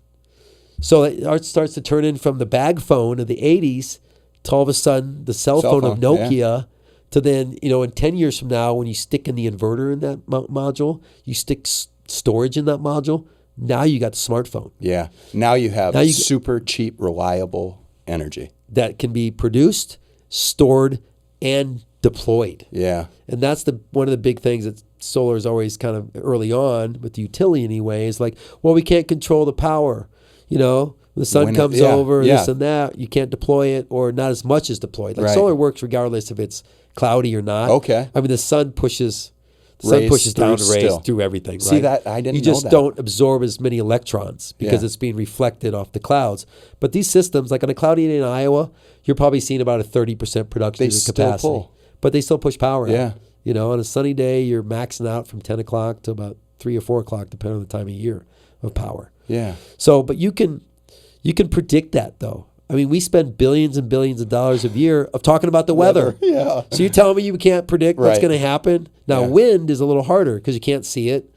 So it starts to turn in from the bag phone of the 80s to all of a sudden the cell phone of Nokia to then, in 10 years from now when you stick in the inverter in that module, you stick storage in that module, now you got the smartphone. Yeah. Now you have super cheap, reliable energy. That can be produced, stored, and deployed. Yeah. And that's one of the big things that solar is always kind of early on with the utility anyway, is like, well, we can't control the power. The sun comes over, this and that, you can't deploy it, or not as much as deployed. Like solar works regardless if it's cloudy or not. Okay. I mean, the sun pushes down the rays through everything, right? See that? I didn't know that. You just don't absorb as many electrons because it's being reflected off the clouds. But these systems, like on a cloudy day in Iowa, you're probably seeing about a 30% production capacity. Pull. But they still push power out. Yeah. On a sunny day, you're maxing out from 10 o'clock to about 3 or 4 o'clock, depending on the time of year of power. Yeah. So, but you can predict that, though. I mean, we spend billions and billions of dollars a year of talking about the weather. Yeah. So you're telling me you can't predict what's going to happen? Now, wind is a little harder because you can't see it,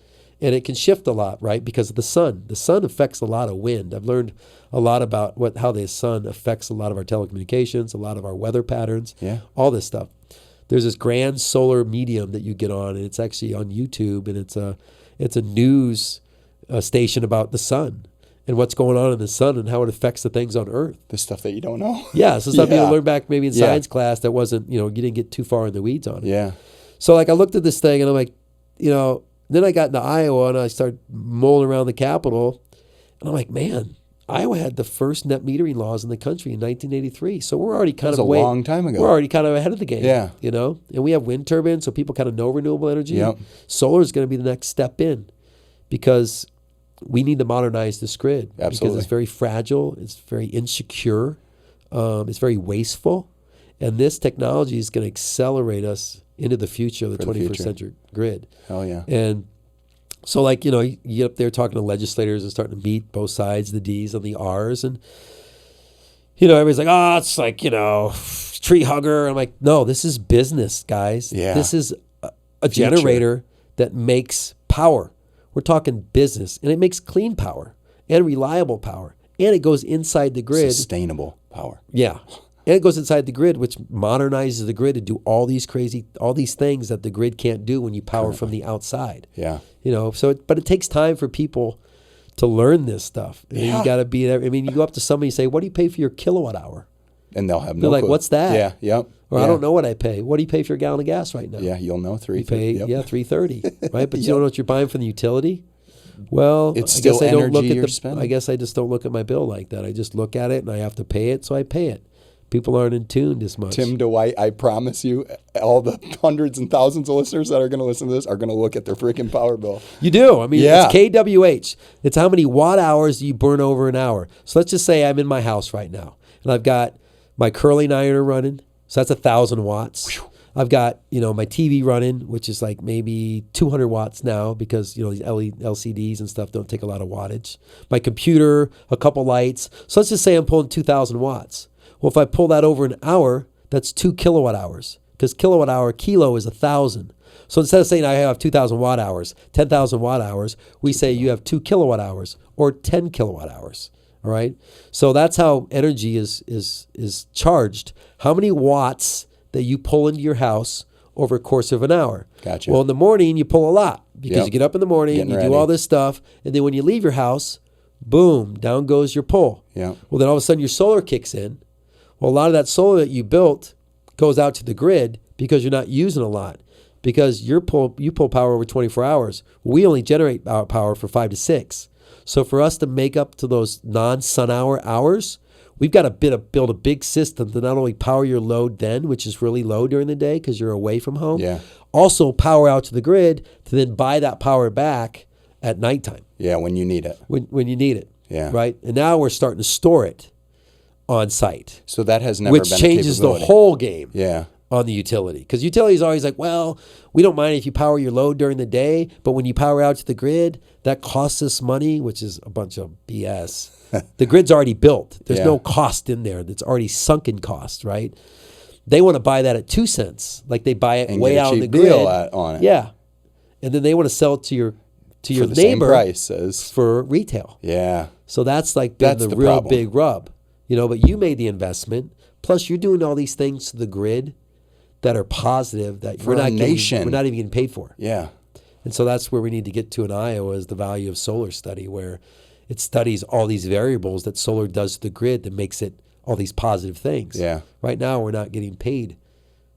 And it can shift a lot, right? Because of the sun. The sun affects a lot of wind. I've learned a lot about how the sun affects a lot of our telecommunications, a lot of our weather patterns, all this stuff. There's this grand solar medium that you get on, and it's actually on YouTube, and it's a news station about the sun and what's going on in the sun and how it affects the things on Earth. The stuff that you don't know. Yeah, so stuff you learn back maybe in science class that wasn't, you didn't get too far in the weeds on it. Yeah. So like I looked at this thing and I'm like, then I got into Iowa and I started mulling around the Capitol, and I'm like, man, Iowa had the first net metering laws in the country in 1983. So we're already kind of a long time ago. We're already kind of ahead of the game. Yeah. And we have wind turbines, so people kind of know renewable energy. Yep. Solar is going to be the next step in because we need to modernize this grid. Absolutely. Because it's very fragile, it's very insecure, it's very wasteful, and this technology is going to accelerate us into the future of the 21st century grid. Hell yeah. And so like, you get up there talking to legislators and starting to meet both sides, the D's and the R's, and everybody's like, oh, it's like, tree hugger. I'm like, no, this is business, guys. Yeah. This is a generator that makes power. We're talking business, and it makes clean power and reliable power, and it goes inside the grid. Sustainable power. Yeah. And it goes inside the grid, which modernizes the grid to do all these things that the grid can't do when you power from the outside. Yeah. But it takes time for people to learn this stuff. Yeah. You got to be there. I mean, you go up to somebody and say, what do you pay for your kilowatt hour? And they'll have no They're like, clue. what's that? Yeah, yep. Or I don't know what I pay. What do you pay for your gallon of gas right now? Yeah, you'll know $3.30. You pay, $3.30, right? But you Yep. don't know what you're buying from the utility? Well, It's I still guess I don't look energy at you're the. spending. I guess I just don't look at my bill like that. I just look at it and I have to pay it, so I pay it. People aren't in tune as much. Tim, Dwight, I promise you, all the hundreds and thousands of listeners that are going to listen to this are going to look at their freaking power bill. You do. I mean, Yeah. it's kWh. It's how many watt hours you burn over an hour. So let's just say I'm in my house right now, and I've got my curling iron running, so that's 1,000 watts. Whew. I've got, my TV running, which is like maybe 200 watts now because, these LCDs and stuff don't take a lot of wattage. My computer, a couple lights. So let's just say I'm pulling 2,000 watts. Well, if I pull that over an hour, that's 2 kilowatt hours because kilowatt hour, kilo is 1,000. So instead of saying I have 2,000 watt hours, 10,000 watt hours, we say you have 2 kilowatt hours or 10 kilowatt hours. All right. So that's how energy is charged. How many watts that you pull into your house over a course of an hour. Gotcha. Well, in the morning, you pull a lot because you get up in the morning, Getting you ready. do all this stuff, and then when you leave your house, boom, down goes your pull. Yeah. Well, then all of a sudden your solar kicks in. Well, a lot of that solar that you built goes out to the grid because you're not using a lot because you pull power over 24 hours. We only generate our power for 5 to 6. So for us to make up to those non-sun hours, we've got to build a big system to not only power your load then, which is really low during the day because you're away from home, also power out to the grid to then buy that power back at nighttime. Yeah, when you need it. When you need it. Yeah. Right? And now we're starting to store it on site. So that has never which been changes a the capability. whole game. Yeah. On the utility. Because utility is always like, well, we don't mind if you power your load during the day, but when you power out to the grid, that costs us money, which is a bunch of BS. The grid's already built. There's no cost in there. That's already sunken cost, right? They want to buy that at 2 cents, like they buy it And way get a out on the cheap grid. deal on it. Yeah. And then they want to sell it to your For your the same neighbor price as for retail. Yeah. So that's like been That's the the real problem. big rub. But you made the investment. Plus you're doing all these things to the grid that are positive that For we're a not nation. we're not even getting paid for. Yeah. And so that's where we need to get to in Iowa is the value of solar study, where it studies all these variables that solar does to the grid that makes it all these positive things. Yeah. Right now we're not getting paid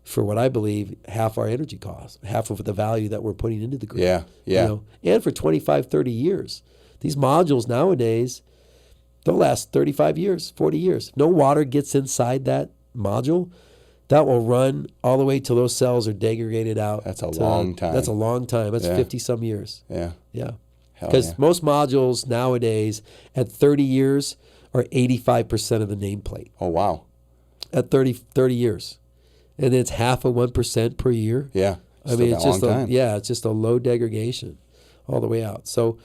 for what I believe half our energy costs, half of the value that we're putting into the grid. Yeah. Yeah. And for 25, 30 years. These modules nowadays, they'll last 35 years, 40 years. If no water gets inside that module, that will run all the way till those cells are degraded out. That's a long time. That's a long time. That's 50-some years. Yeah. Yeah. Hell Because yeah. most modules nowadays at 30 years are 85% of the nameplate. Oh, wow. At 30 years. And it's half of 1% per year. Yeah. I mean, Still it's got a just long time. it's just a low degradation all the way out. So,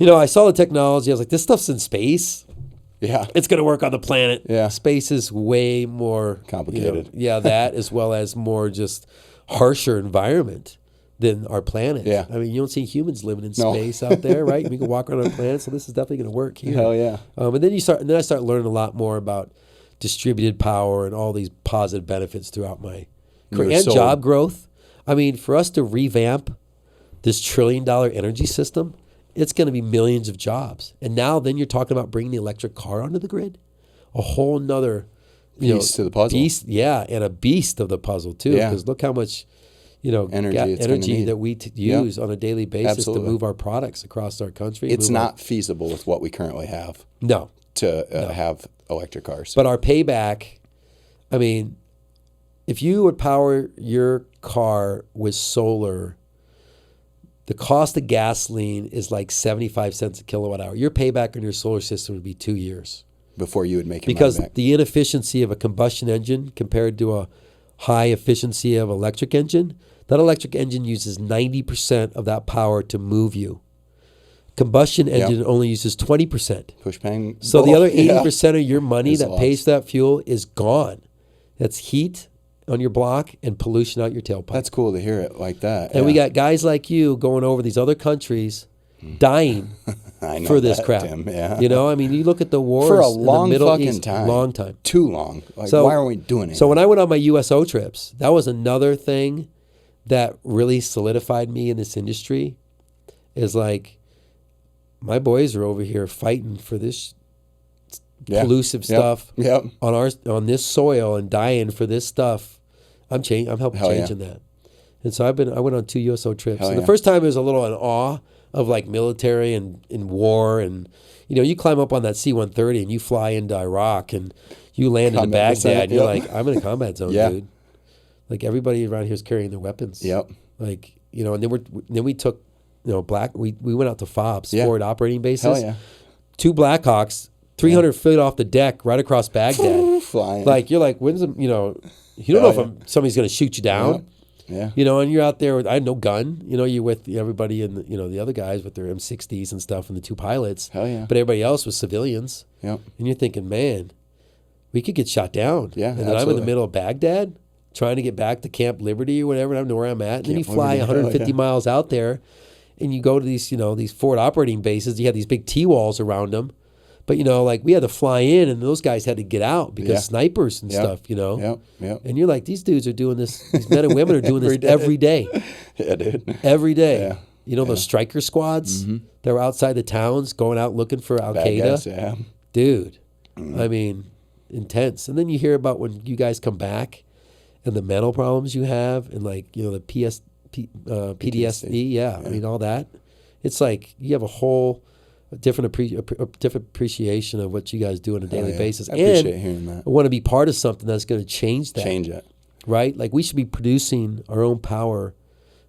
I saw the technology. I was like, this stuff's in space. Yeah. It's going to work on the planet. Yeah. Space is way more Complicated. that as well as more just harsher environment. than our planet. Yeah. I mean, you don't see humans living in space out there, right? We can walk around our planet, so this is definitely going to work here. Hell yeah. And then I start learning a lot more about distributed power and all these positive benefits throughout my career and job growth. I mean, for us to revamp this $1 trillion energy system, it's going to be millions of jobs. And now then you're talking about bringing the electric car onto the grid, a whole nother piece to the puzzle. And a beast of the puzzle too. Because look how much energy that we use on a daily basis to move our products across our country. It's not feasible with what we currently have. No. To have electric cars. But our payback, I mean, if you would power your car with solar, the cost of gasoline is like 75 cents a kilowatt hour. Your payback on your solar system would be 2 years. Before you would make it because back. The inefficiency of a combustion engine compared to a high efficiency of electric engine, that electric engine uses 90% of that power to move you. Combustion engine only uses 20%. Push bang. So the other 80% of your money that lost. pays for that fuel is gone. That's heat on your block and pollution out your tailpipe. That's cool to hear it like that. And we got guys like you going over these other countries dying for this crap. Tim, yeah. You know, I mean, you look at the wars for a in long the Middle fucking East, time. long time. Too long. Like, why aren't we doing it? So when I went on my USO trips, that was another thing that really solidified me in this industry is like, my boys are over here fighting for this pollusive stuff on this soil and dying for this stuff. I'm helping changing that. And so I went on 2 USO trips. And the first time it was a little in awe of like military and in war, and you climb up on that C-130 and you fly into Iraq and you land in Baghdad and you're like, I'm in a combat zone, dude. Like everybody around here is carrying their weapons. Yep. Like, and then we took we went out to FOBs, forward operating bases. Hell yeah. 2 Blackhawks, 300 feet off the deck, right across Baghdad. Flying. Like you're like, when's you don't know if somebody's going to shoot you down. Yeah. And you're out there with, I had no gun. You're with everybody and the other guys with their M60s and stuff and the 2 pilots. Hell yeah. But everybody else was civilians. Yep. And you're thinking, man, we could get shot down. Yeah. And then I'm in the middle of Baghdad trying to get back to Camp Liberty or whatever, and I don't know where I'm at. And then you fly 150 miles out there and you go to these, these forward operating bases. You have these big T-walls around them. But, like we had to fly in and those guys had to get out because snipers and stuff, Yep. And you're like, these dudes are doing this, these men and women are doing this every day. Yeah, dude. Every day. Yeah. Those striker squads that were outside the towns going out looking for Al-Qaeda. Dude, I mean, intense. And then you hear about when you guys come back and the mental problems you have and like, the PTSD. I mean, all that. It's like you have a whole different appreciation of what you guys do on a daily basis. I appreciate hearing that. I want to be part of something that's going to change that. Change it. Right? Like we should be producing our own power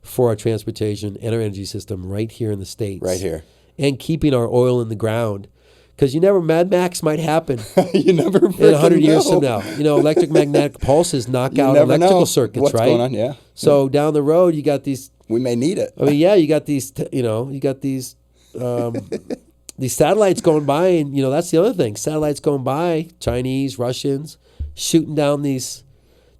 for our transportation and our energy system right here in the States. Right here. And keeping our oil in the ground. Because Mad Max might happen. You never in 100 years from now. Electromagnetic pulses knock out electrical circuits, what's right? Going on? Yeah. So down the road, you got these. We may need it. I mean, you got these. You got these. These satellites going by, and that's the other thing. Satellites going by, Chinese, Russians, shooting down these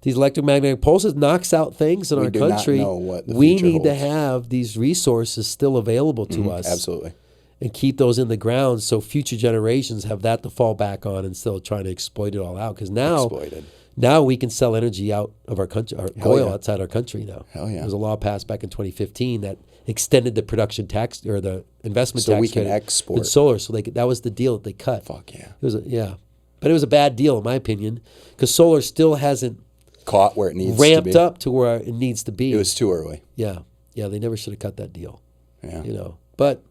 electromagnetic pulses, knocks out things in our country. Not know what the we future need holds. to have these resources still available to us. Absolutely. And keep those in the ground so future generations have that to fall back on instead of trying to exploit it all out. Because now we can sell energy out of our country, our oil outside our country now. Hell yeah. There's a law passed back in 2015 that extended the production tax or the investment tax. So we can export. With solar. So that was the deal that they cut. Fuck yeah. But it was a bad deal in my opinion because solar still hasn't caught where it needs ramped to be. up to where it needs to be. It was too early. Yeah. They never should have cut that deal. Yeah. But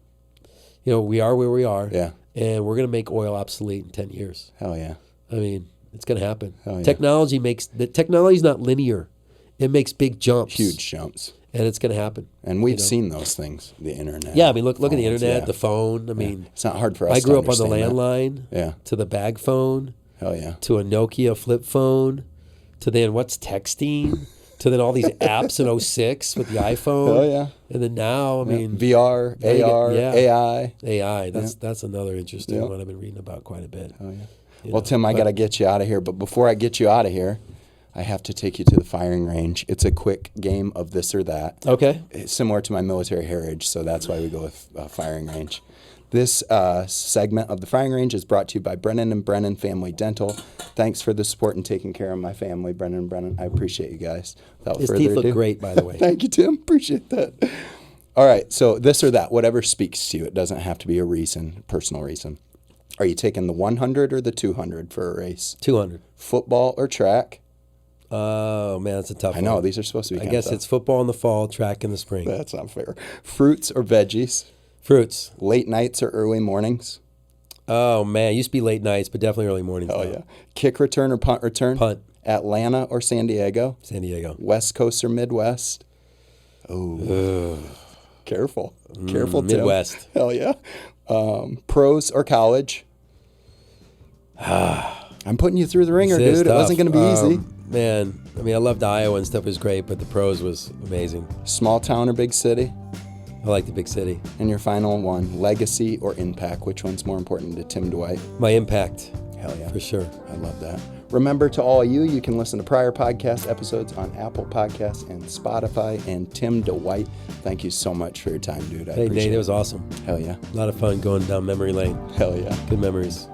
we are where we are. Yeah. And we're going to make oil obsolete in 10 years. Hell yeah. I mean, it's going to happen. Hell yeah. Technology's not linear. It makes big jumps. Huge jumps. And it's going to happen. And we've seen those things, the internet. Yeah, I mean, look at the internet, the phone. I mean, it's not hard for us I grew up on the understand landline to the bag phone. Hell yeah. To a Nokia flip phone. To then what's texting. To then all these apps in 06 with the iPhone. Hell yeah. And then now, I mean. VR, AR, AI. AI. That's another interesting one I've been reading about quite a bit. Oh, yeah. Well, Tim, I got to get you out of here. But before I get you out of here, I have to take you to the firing range. It's a quick game of this or that. Okay. It's similar to my military heritage, so that's why we go with firing range. This segment of the firing range is brought to you by Brennan and Brennan Family Dental. Thanks for the support and taking care of my family, Brennan and Brennan. I appreciate you guys. Without His further teeth ado, look great, by the way. Thank you, Tim. Appreciate that. All right, so this or that, whatever speaks to you. It doesn't have to be a reason, personal reason. Are you taking the 100 or the 200 for a race? 200. Football or track? Oh, man, that's a tough one. I know, these are supposed to be I guess tough. it's football in the fall, track in the spring. That's not fair. Fruits or veggies? Fruits. Late nights or early mornings? Oh, man, used to be late nights, but definitely early mornings. Oh, yeah. Kick return or punt return? Punt. Atlanta or San Diego? San Diego. West Coast or Midwest? Oh, careful. Careful, Tim. Midwest. Hell yeah. Pros or college? I'm putting you through the ringer, dude. It wasn't going to be easy. Man, I mean, I loved Iowa and stuff. It was great, but the pros was amazing. Small town or big city? I like the big city. And your final one, legacy or impact? Which one's more important to Tim Dwight? My impact. Hell yeah. For sure. I love that. Remember, to all of you, you can listen to prior podcast episodes on Apple Podcasts and Spotify. And Tim Dwight, thank you so much for your time, dude. I appreciate Nate, it. it was awesome. Hell yeah. A lot of fun going down memory lane. Hell yeah. Good memories.